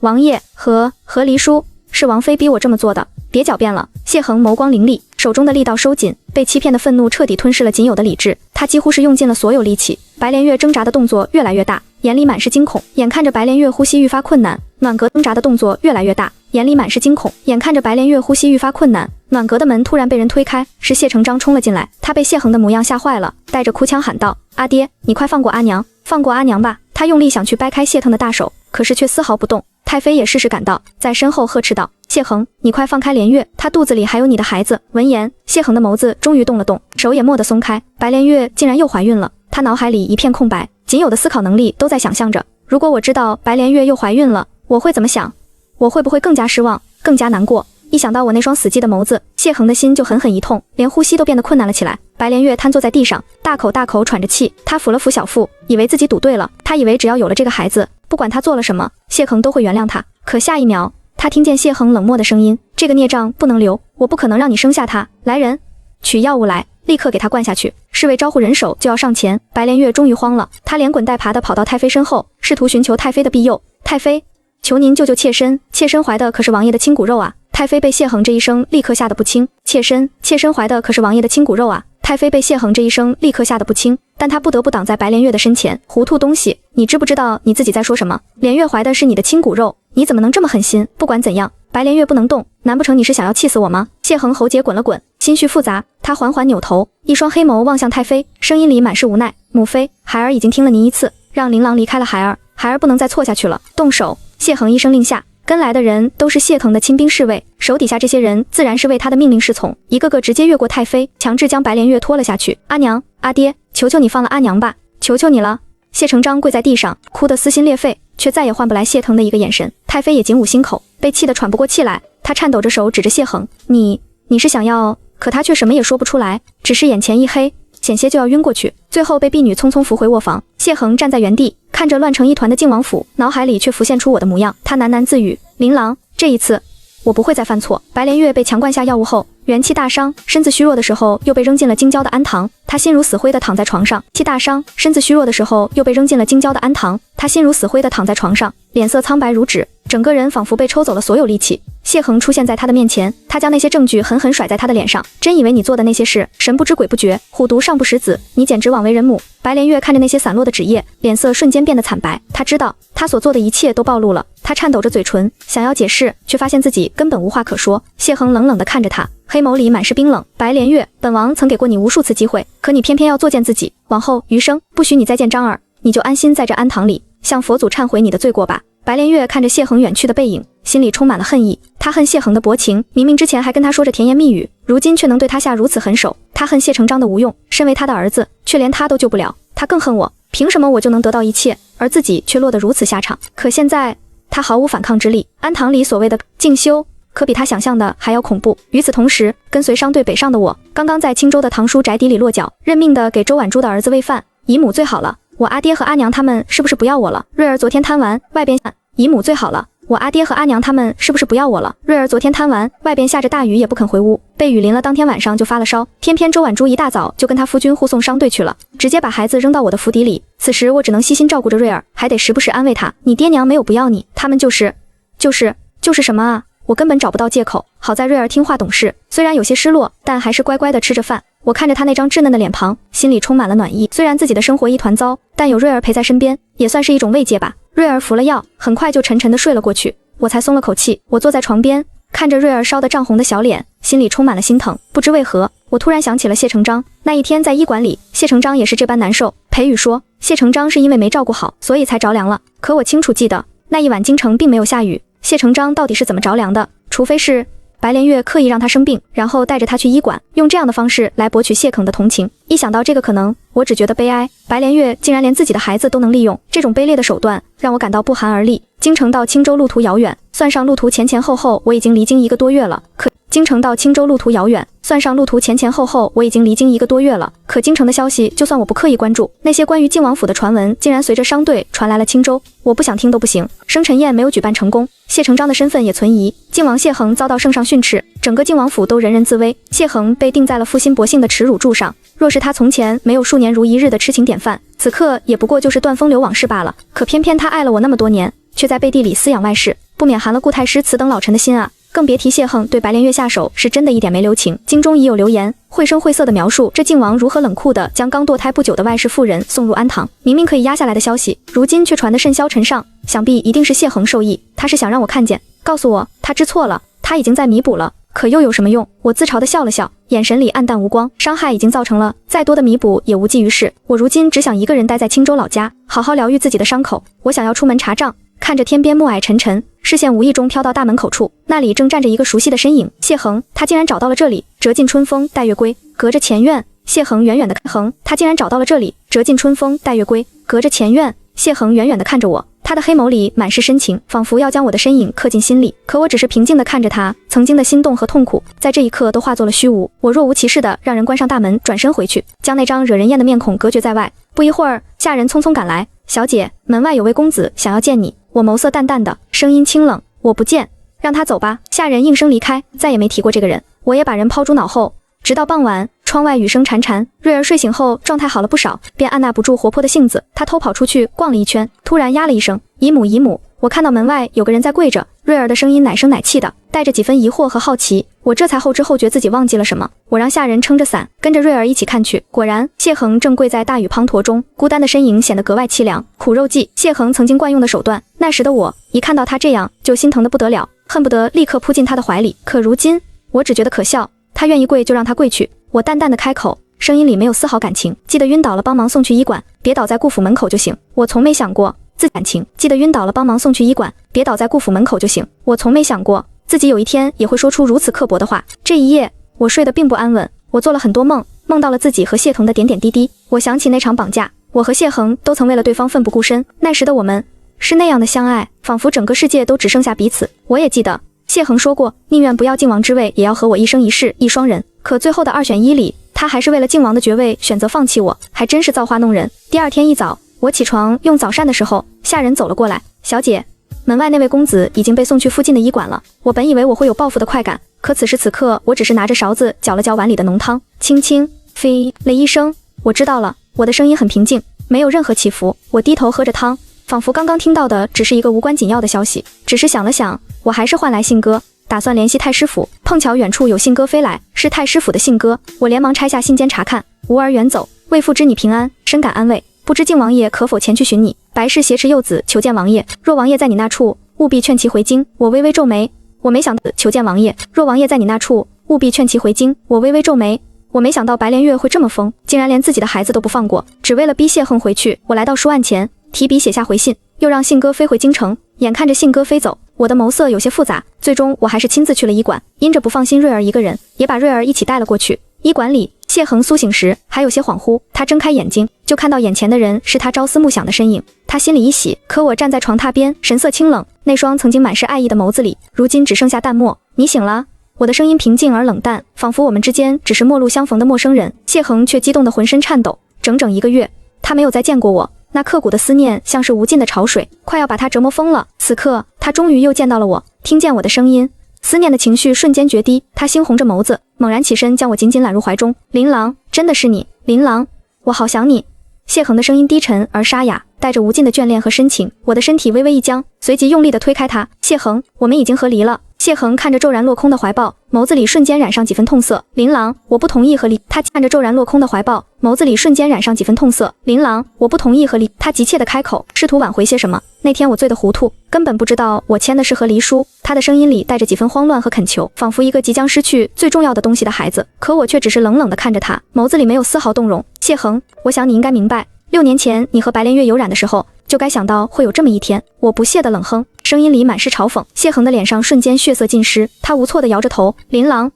王爷和离书是王妃逼我这么做的，别狡辩了。谢恒眸光凌厉，手中的力道收紧，被欺骗的愤怒彻底吞噬了仅有的理智，他几乎是用尽了所有力气。白莲月挣扎的动作越来越大，眼里满是惊恐，眼看着白莲月呼吸愈发困难，暖阁挣扎的动作越来越大，眼里满是惊恐，眼看着白莲月呼吸愈发困难，暖阁的门突然被人推开，是谢承章冲了进来，他被谢恒的模样吓坏了，带着哭腔喊道：阿爹，你快放过阿娘，放过阿娘吧。他用力想去掰开谢腾的大手，可是却丝毫不动。太妃也适时赶到，在身后呵斥道：谢恒，你快放开莲月，她肚子里还有你的孩子。闻言，谢恒的眸子终于动了动，手也蓦地松开，白莲月竟然又怀孕了。他脑海里一片空白，仅有的思考能力都在想象着，如果我知道白莲月又怀孕了，我会怎么想？我会不会更加失望，更加难过？一想到我那双死寂的眸子，谢恒的心就狠狠一痛，连呼吸都变得困难了起来。白莲月瘫坐在地上，大口大口喘着气，他抚了抚小腹，以为自己赌对了，他以为只要有了这个孩子，不管他做了什么，谢恒都会原谅他。可下一秒，他听见谢恒冷漠的声音：这个孽障不能留，我不可能让你生下他。来人，取药物来，立刻给他灌下去。侍卫招呼人手就要上前，白莲月终于慌了，他连滚带爬地跑到太妃身后，试图寻求太妃的庇佑。太妃，求您救救妾身，妾身怀的可是王爷的亲骨肉啊！太妃被谢恒这一声立刻吓得不轻，妾身怀的可是王爷的亲骨肉啊！太妃被谢恒这一声立刻吓得不轻，但她不得不挡在白莲月的身前。糊涂东西，你知不知道你自己在说什么？莲月怀的是你的亲骨肉，你怎么能这么狠心？不管怎样，白莲月不能动，难不成你是想要气死我吗？谢恒喉结滚了滚，心绪复杂，他缓缓扭头，一双黑眸望向太妃，声音里满是无奈：母妃，孩儿已经听了您一次，让琳琅离开了孩儿，孩儿不能再错下去了，动手！谢恒一声令下，跟来的人都是谢腾的亲兵侍卫，手底下这些人自然是为他的命令侍从，一个个直接越过太妃，强制将白莲月拖了下去。阿娘，阿爹，求求你放了阿娘吧，求求你了！谢承章跪在地上，哭得撕心裂肺，却再也换不来谢腾的一个眼神。太妃也紧捂心口，被气得喘不过气来，她颤抖着手指着谢恒：你是想要……可他却什么也说不出来，只是眼前一黑，险些就要晕过去，最后被婢女匆匆扶回卧房。谢恒站在原地，看着乱成一团的靖王府，脑海里却浮现出我的模样。他喃喃自语：琳琅，这一次我不会再犯错。白莲月被强灌下药物后，元气大伤，身子虚弱的时候又被扔进了京郊的安堂，他心如死灰地躺在床上。气大伤，身子虚弱的时候又被扔进了京郊的安堂，他心如死灰地躺在床上，脸色苍白如纸，整个人仿佛被抽走了所有力气。谢恒出现在他的面前，他将那些证据狠狠甩在他的脸上。真以为你做的那些事神不知鬼不觉，虎毒尚不食子，你简直枉为人母。白莲月看着那些散落的纸页，脸色瞬间变得惨白。他知道他所做的一切都暴露了，他颤抖着嘴唇想要解释，却发现自己根本无话可说。谢恒冷冷地看着他，黑眸里满是冰冷。白莲月，本王曾给过你无数次机会，可你偏偏要作践自己，往后余生不许你再见张儿，你就安心在这安堂里向佛祖忏悔你的罪过吧。白莲月看着谢恒远去的背影，心里充满了恨意。他恨谢恒的薄情，明明之前还跟他说着甜言蜜语，如今却能对他下如此狠手。他恨谢承章的无用，身为他的儿子，却连他都救不了。他更恨我，凭什么我就能得到一切，而自己却落得如此下场？可现在他毫无反抗之力。安堂里所谓的静修，可比他想象的还要恐怖。与此同时，跟随商队北上的我，刚刚在青州的堂叔宅邸里落脚，认命的给周婉珠的儿子喂饭。姨母最好了，我阿爹和阿娘他们是不是不要我了？瑞儿昨天贪玩，外边姨母最好了，我阿爹和阿娘他们是不是不要我了？瑞儿昨天贪玩，外边下着大雨也不肯回屋，被雨淋了，当天晚上就发了烧。偏偏周婉珠一大早就跟他夫君护送商队去了，直接把孩子扔到我的府邸里。此时我只能悉心照顾着瑞儿，还得时不时安慰他，你爹娘没有不要你，他们就是什么啊？我根本找不到借口。好在瑞儿听话懂事，虽然有些失落，但还是乖乖地吃着饭。我看着他那张稚嫩的脸庞，心里充满了暖意。虽然自己的生活一团糟，但有瑞儿陪在身边，也算是一种慰藉吧。瑞儿服了药，很快就沉沉地睡了过去，我才松了口气。我坐在床边，看着瑞儿烧得涨红的小脸，心里充满了心疼。不知为何，我突然想起了谢承章。那一天在医馆里，谢承章也是这般难受。裴宇说，谢承章是因为没照顾好，所以才着凉了。可我清楚记得，那一晚京城并没有下雨，谢成章到底是怎么着凉的？除非是白莲月刻意让他生病，然后带着他去医馆，用这样的方式来博取谢肯的同情。一想到这个可能，我只觉得悲哀。白莲月竟然连自己的孩子都能利用，这种卑劣的手段让我感到不寒而栗。京城到青州路途遥远，算上路途前后，我已经离京1个多月了。京城到青州路途遥远，算上路途前后，我已经离京1个多月了。可京城的消息，就算我不刻意关注，那些关于靖王府的传闻，竟然随着商队传来了青州。我不想听都不行。生辰宴没有举办成功，谢成章的身份也存疑。靖王谢恒遭到圣上训斥，整个靖王府都人人自危。谢恒被钉在了负心薄幸的耻辱柱上。若是他从前没有数年如一日的痴情典范，此刻也不过就是断风流往事罢了。可偏偏他爱了我那么多年，却在背地里私养外室，不免寒了顾太师此等老臣的心啊。更别提谢恒对白莲月下手是真的一点没留情。京中已有流言，绘声绘色地描述这靖王如何冷酷地将刚堕胎不久的外室妇人送入安堂。明明可以压下来的消息，如今却传得甚嚣尘上，想必一定是谢恒授意。他是想让我看见，告诉我他知错了，他已经在弥补了。可又有什么用？我自嘲地笑了笑，眼神里暗淡无光。伤害已经造成了，再多的弥补也无济于事。我如今只想一个人待在青州老家，好好疗愈自己的伤口。我想要出门查账，看着天边暮霭沉沉，视线无意中飘到大门口处，那里正站着一个熟悉的身影。谢恒，他竟然找到了这里。折尽春风带月归，隔着前院，谢恒远远的看他竟然找到了这里。折尽春风带月归，隔着前院，谢恒远远的看着我。他的黑眸里满是深情，仿佛要将我的身影刻进心里。可我只是平静地看着他，曾经的心动和痛苦，在这一刻都化作了虚无。我若无其事地让人关上大门，转身回去，将那张惹人厌的面孔隔绝在外。不一会儿，下人匆匆赶来：“小姐，门外有位公子想要见你。”我眸色淡淡的，声音清冷：“我不见。”“让他走吧。”下人应声离开，再也没提过这个人。我也把人抛诸脑后。直到傍晚，窗外雨声潺潺，瑞儿睡醒后状态好了不少，便按捺不住活泼的性子，他偷跑出去逛了一圈，突然呀了一声：“姨母，姨母！”我看到门外有个人在跪着，瑞儿的声音奶声奶气的，带着几分疑惑和好奇。我这才后知后觉自己忘记了什么。我让下人撑着伞，跟着瑞儿一起看去，果然谢恒正跪在大雨滂沱中，孤单的身影显得格外凄凉。苦肉计，谢恒曾经惯用的手段。那时的我一看到他这样，就心疼得不得了，恨不得立刻扑进他的怀里。可如今，我只觉得可笑。他愿意跪就让他跪去。我淡淡的开口，声音里没有丝毫感情：“记得晕倒了帮忙送去医馆，别倒在顾府门口就行。”我从没想过自己感情，记得晕倒了帮忙送去医馆，别倒在顾府门口就行。我从没想过自己有一天也会说出如此刻薄的话。这一夜我睡得并不安稳，我做了很多梦，梦到了自己和谢腾的点点滴滴。我想起那场绑架，我和谢恒都曾为了对方奋不顾身，那时的我们是那样的相爱，仿佛整个世界都只剩下彼此。我也记得谢恒说过，宁愿不要靖王之位，也要和我一生一世一双人。可最后的2选1里，他还是为了靖王的爵位选择放弃我，还真是造化弄人。第二天一早，我起床用早膳的时候，下人走了过来：“小姐，门外那位公子已经被送去附近的医馆了。”我本以为我会有报复的快感，可此时此刻，我只是拿着勺子搅了搅碗里的浓汤，轻轻飞了一声。我知道了，我的声音很平静，没有任何起伏。我低头喝着汤，仿佛刚刚听到的只是一个无关紧要的消息。只是想了想，我还是唤来信鸽，打算联系太师府。碰巧远处有信鸽飞来，是太师府的信鸽。我连忙拆下信笺查看，无而远走。为父知你平安，深感安慰。不知靖王爷可否前去寻你？白氏挟持幼子求见王爷，若王爷在你那处，务必劝其回京。我微微皱眉，我没想到求见王爷，若王爷在你那处，务必劝其回京。我微微皱眉，我没想到白莲月会这么疯，竟然连自己的孩子都不放过，只为了逼谢恒回去。我来到书案前，提笔写下回信，又让信鸽飞回京城。眼看着信鸽飞走，我的眸色有些复杂，最终我还是亲自去了医馆，因着不放心瑞儿一个人，也把瑞儿一起带了过去。医馆里，谢恒苏醒时还有些恍惚，他睁开眼睛，就看到眼前的人是他朝思暮想的身影，他心里一喜。可我站在床榻边，神色清冷，那双曾经满是爱意的眸子里，如今只剩下淡漠。你醒了？我的声音平静而冷淡，仿佛我们之间只是陌路相逢的陌生人。谢恒却激动得浑身颤抖，整整1个月，他没有再见过我。那刻骨的思念像是无尽的潮水，快要把他折磨疯了。此刻，他终于又见到了我，听见我的声音，思念的情绪瞬间决堤。他猩红着眸子，猛然起身，将我紧紧揽入怀中。琳琅，真的是你，琳琅，我好想你。谢恒的声音低沉而沙哑，带着无尽的眷恋和深情。我的身体微微一僵，随即用力地推开他。谢恒，我们已经和离了。谢恒看着骤然落空的怀抱，眸子里瞬间染上几分痛色。琳琅，我不同意和离。他看着骤然落空的怀抱，眸子里瞬间染上几分痛色。琳琅，我不同意和离。他急切地开口，试图挽回些什么。那天我醉得糊涂，根本不知道我签的是和离书。他的声音里带着几分慌乱和恳求，仿佛一个即将失去最重要的东西的孩子。可我却只是冷冷地看着他，眸子里没有丝毫动容。谢恒，我想你应该明白，年前你和白莲月有染的时候，就该想到会有这么一天。我不屑地冷哼，声音里满是嘲讽。谢恒的脸上瞬间血色尽失，他无措地摇着头。琳琅，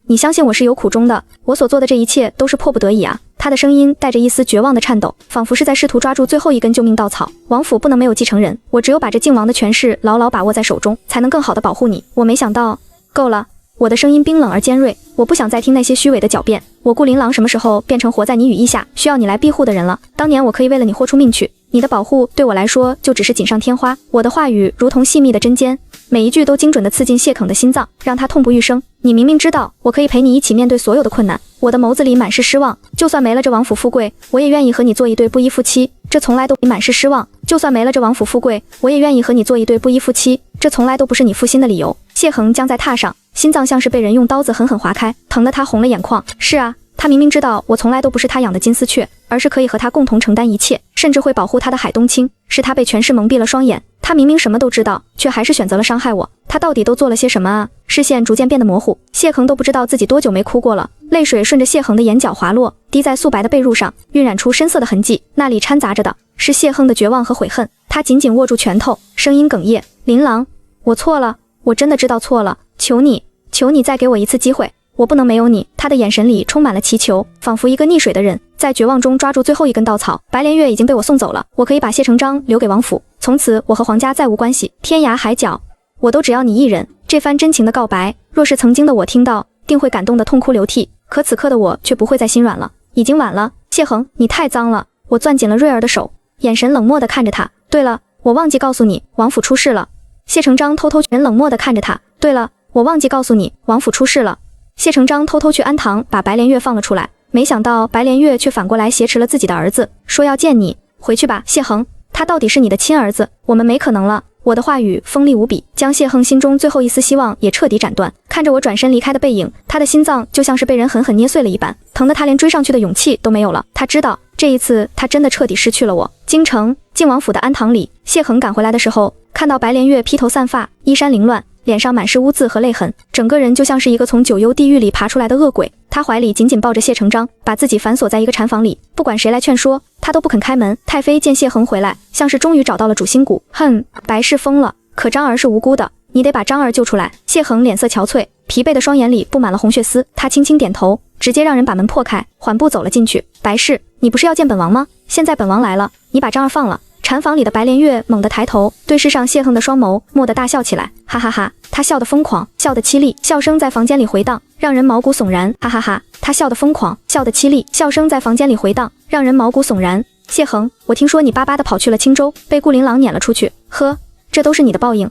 你相信我是有苦衷的，我所做的这一切都是迫不得已啊。他的声音带着一丝绝望的颤抖，仿佛是在试图抓住最后一根救命稻草。王府不能没有继承人，我只有把这靖王的权势牢牢把握在手中，才能更好地保护你。我没想到，够了。我的声音冰冷而尖锐，我不想再听那些虚伪的狡辩。我顾琳琅什么时候变成活在你羽翼下，需要你来庇护的人了？当年我可以为了你豁出命去，你的保护对我来说就只是锦上添花。我的话语如同细密的针尖，每一句都精准地刺进谢肯的心脏，让他痛不欲生。你明明知道我可以陪你一起面对所有的困难。我的眸子里满是失望，就算没了这王府富贵，我也愿意和你做一对不依夫妻。这从来都满是失望，就算没了这王府富贵，我也愿意和你做一对不依夫妻。这从来都不是你负心的理由。谢恒僵在榻上，心脏像是被人用刀子狠狠划开，疼得他红了眼眶。是啊，他明明知道我从来都不是他养的金丝雀，而是可以和他共同承担一切，甚至会保护他的海东青。是他被权势蒙蔽了双眼，他明明什么都知道，却还是选择了伤害我。他到底都做了些什么啊？视线逐渐变得模糊，谢恒都不知道自己多久没哭过了。泪水顺着谢恒的眼角滑落，滴在素白的被褥上，晕染出深色的痕迹，那里掺杂着的是谢恒的绝望和悔恨。他紧紧握住拳头，声音哽咽：琳琅，我错了，我真的知道错了，求你再给我一次机会，我不能没有你。他的眼神里充满了祈求，仿佛一个溺水的人在绝望中抓住最后一根稻草。白莲月已经被我送走了，我可以把谢成章留给王府，从此我和皇家再无关系，天涯海角我都只要你一人。这番真情的告白，若是曾经的我听到，定会感动得痛哭流涕，可此刻的我却不会再心软了。已经晚了，谢恒，你太脏了。我攥紧了瑞儿的手，眼神冷漠地看着他。对了，我忘记告诉你，王府出事了。谢成章人冷漠地看着他。对了，我忘记告诉你，王府出事了。谢成章偷偷去安堂把白莲月放了出来，没想到白莲月却反过来挟持了自己的儿子，说要见你。回去吧，谢恒，他到底是你的亲儿子，我们没可能了。我的话语锋利无比，将谢恒心中最后一丝希望也彻底斩断。看着我转身离开的背影，他的心脏就像是被人狠狠捏碎了一般，疼得他连追上去的勇气都没有了。他知道这一次他真的彻底失去了我。京城靖王府的安堂里，谢恒赶回来的时候，看到白莲月披头散发，衣衫凌乱，脸上满是污渍和泪痕，整个人就像是一个从九幽地狱里爬出来的恶鬼。他怀里紧紧抱着谢成章，把自己反锁在一个禅房里，不管谁来劝说，他都不肯开门。太妃见谢恒回来，像是终于找到了主心骨。白氏疯了，可章儿是无辜的，你得把章儿救出来。谢恒脸色憔悴，疲惫的双眼里布满了红血丝，他轻轻点头，直接让人把门破开，缓步走了进去。白氏，你不是要见本王吗？现在本王来了，你把章儿放了。禅房里的白莲月猛地抬头，对视上谢恒的双眸，蓦地大笑起来，哈哈哈！他笑得疯狂，笑得凄厉，笑声在房间里回荡，让人毛骨悚然，哈哈哈！他笑得疯狂，笑得凄厉，笑声在房间里回荡，让人毛骨悚然。谢恒，我听说你巴巴地跑去了青州，被顾琳琅撵了出去，呵，这都是你的报应，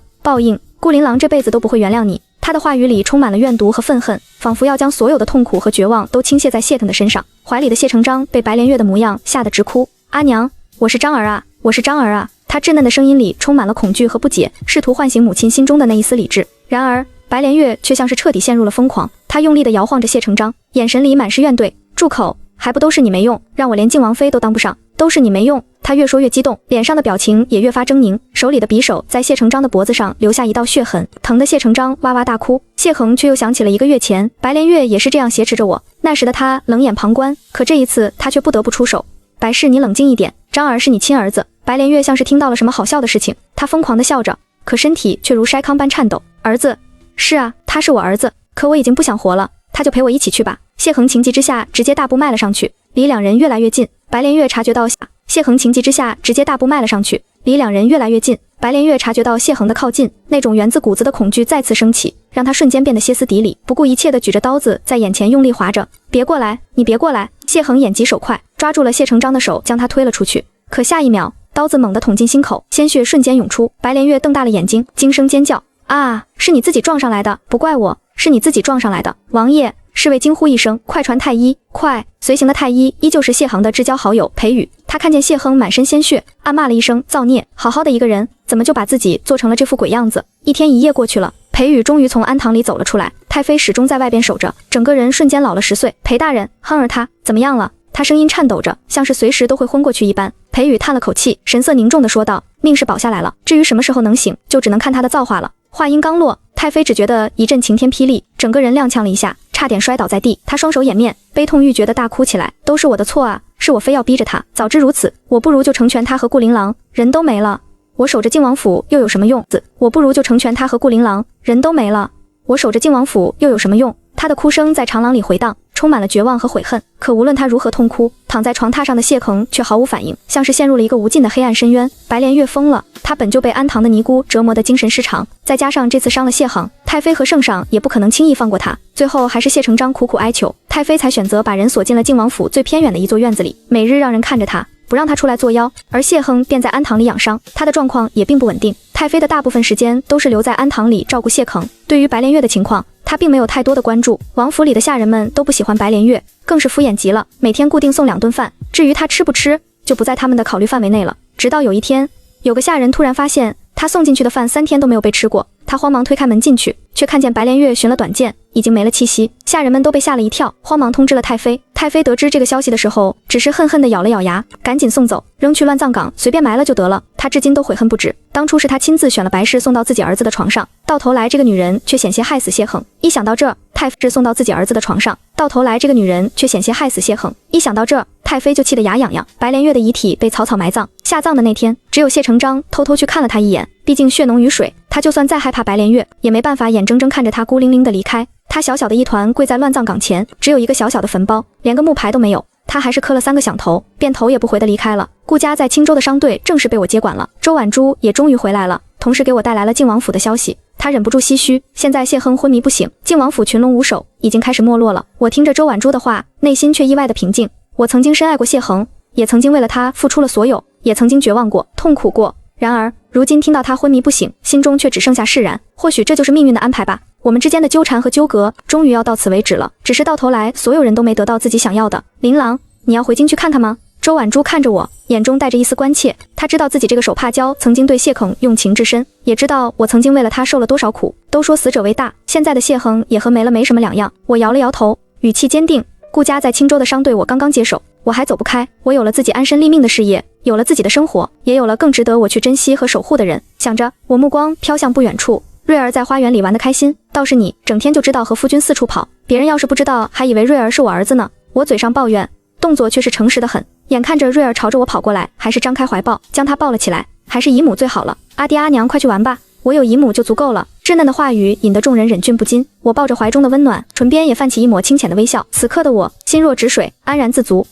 顾琳琅这辈子都不会原谅你。他的话语里充满了怨毒和愤恨，仿佛要将所有的痛苦和绝望都倾泻在谢腾的身上。怀里的谢成章被白莲月的模样吓得直哭，阿娘，我是章儿啊，我是章儿啊。他稚嫩的声音里充满了恐惧和不解，试图唤醒母亲心中的那一丝理智。然而白莲月却像是彻底陷入了疯狂，她用力地摇晃着谢成章，眼神里满是怨怼。住口，还不都是你没用，让我连靖王妃都当不上，都是你没用。他越说越激动，脸上的表情也越发狰狞，手里的匕首在谢成章的脖子上留下一道血痕，疼得谢成章哇哇大哭。谢恒却又想起了1个月前，白莲月也是这样挟持着我，那时的他冷眼旁观，可这一次他却不得不出手。白氏，你冷静一点，章儿是你亲儿子。白莲月像是听到了什么好笑的事情，她疯狂地笑着，可身体却如筛糠般颤抖。儿子？是啊，他是我儿子，可我已经不想活了，他就陪我一起去吧。谢恒情急之下直接大步迈了上去，离两人越来越近。白莲月察觉到谢恒情急之下直接大步迈了上去，离两人越来越近。白莲月察觉到谢恒的靠近，那种源自骨子的恐惧再次升起，让他瞬间变得歇斯底里，不顾一切地举着刀子在眼前用力划着。别过来，你别过来！谢恒眼疾手快，抓住了谢成章的手，将他推了出去。可下一秒，刀子猛地捅进心口，鲜血瞬间涌出。白莲月瞪大了眼睛，惊声尖叫：啊！是你自己撞上来的，不怪我，是你自己撞上来的。王爷！侍卫惊呼一声，快传太医，快！随行的太医依旧是谢恒的至交好友裴宇，他看见谢恒满身鲜血，暗骂了一声造孽，好好的一个人，怎么就把自己做成了这副鬼样子？1天1夜过去了，裴宇终于从安堂里走了出来，太妃始终在外边守着，整个人瞬间老了10岁。裴大人，亨儿他怎么样了？他声音颤抖着，像是随时都会昏过去一般。裴宇叹了口气，神色凝重地说道：命是保下来了，至于什么时候能醒，就只能看他的造化了。话音刚落，太妃只觉得一阵晴天霹雳，整个人踉跄了一下，差点摔倒在地。她双手掩面，悲痛欲绝地大哭起来：都是我的错啊，是我非要逼着他。早知如此，我不如就成全他和顾琳琅，人都没了。我守着靖王府又有什么用？我不如就成全他和顾琳琅，人都没了。我守着靖王府又有什么用？他的哭声在长廊里回荡，充满了绝望和悔恨。可无论他如何痛哭，躺在床榻上的谢恒却毫无反应，像是陷入了一个无尽的黑暗深渊。白莲月疯了，他本就被安堂的尼姑折磨得精神失常，再加上这次伤了谢恒，太妃和圣上也不可能轻易放过他。最后还是谢成章苦苦哀求，太妃才选择把人锁进了靖王府最偏远的一座院子里，每日让人看着他，不让他出来作妖。而谢恒便在安堂里养伤，他的状况也并不稳定。太妃的大部分时间都是留在安堂里照顾谢恒，对于白莲月的情况，他并没有太多的关注。王府里的下人们都不喜欢白莲月，更是敷衍极了，每天固定送2顿饭，至于他吃不吃，就不在他们的考虑范围内了。直到有一天，有个下人突然发现他送进去的饭3天都没有被吃过，他慌忙推开门进去，却看见白莲月寻了短见，已经没了气息。下人们都被吓了一跳，慌忙通知了太妃。太妃得知这个消息的时候，只是恨恨地咬了咬牙，赶紧送走，扔去乱葬岗，随便埋了就得了。她至今都悔恨不止，当初是她亲自选了白氏送到自己儿子的床上，到头来这个女人却险些害死谢恒。一想到这，太妃送到自己儿子的床上，到头来这个女人却险些害死谢恒。一想到这，太妃就气得牙痒痒。白莲月的遗体被草草埋葬，下葬的那天，只有谢成章偷偷去看了她一眼，毕竟血浓于水，他就算再害怕白莲月，也没办法眼睁睁看着她孤零零的离开。他小小的一团跪在乱葬岗前，只有一个小小的坟包，连个木牌都没有。他还是磕了3个响头，便头也不回的离开了。顾家在青州的商队正式被我接管了，周婉珠也终于回来了，同时给我带来了靖王府的消息。他忍不住唏嘘，现在谢恒昏迷不醒，靖王府群龙无首，已经开始没落了。我听着周婉珠的话，内心却意外的平静。我曾经深爱过谢恒，也曾经为了他付出了所有，也曾经绝望过，痛苦过。然而如今听到他昏迷不醒，心中却只剩下释然。或许这就是命运的安排吧。我们之间的纠缠和纠葛终于要到此为止了，只是到头来所有人都没得到自己想要的。琳琅，你要回京去看看吗？周婉珠看着我，眼中带着一丝关切。她知道自己这个手帕胶曾经对谢恒用情至深，也知道我曾经为了他受了多少苦。都说死者为大，现在的谢恒也和没了没什么两样。我摇了摇头，语气坚定。顾家在青州的商队我刚刚接手，我还走不开。我有了自己安身立命的事业，有了自己的生活，也有了更值得我去珍惜和守护的人。想着，我目光飘向不远处，瑞儿在花园里玩得开心，倒是你整天就知道和夫君四处跑，别人要是不知道，还以为瑞儿是我儿子呢。我嘴上抱怨，动作却是诚实的很。眼看着瑞儿朝着我跑过来，还是张开怀抱将她抱了起来。还是姨母最好了，阿爹阿娘快去玩吧，我有姨母就足够了。稚嫩的话语引得众人忍俊不禁。我抱着怀中的温暖，唇边也泛起一抹清浅的微笑。此刻的我心若止水，安然自足。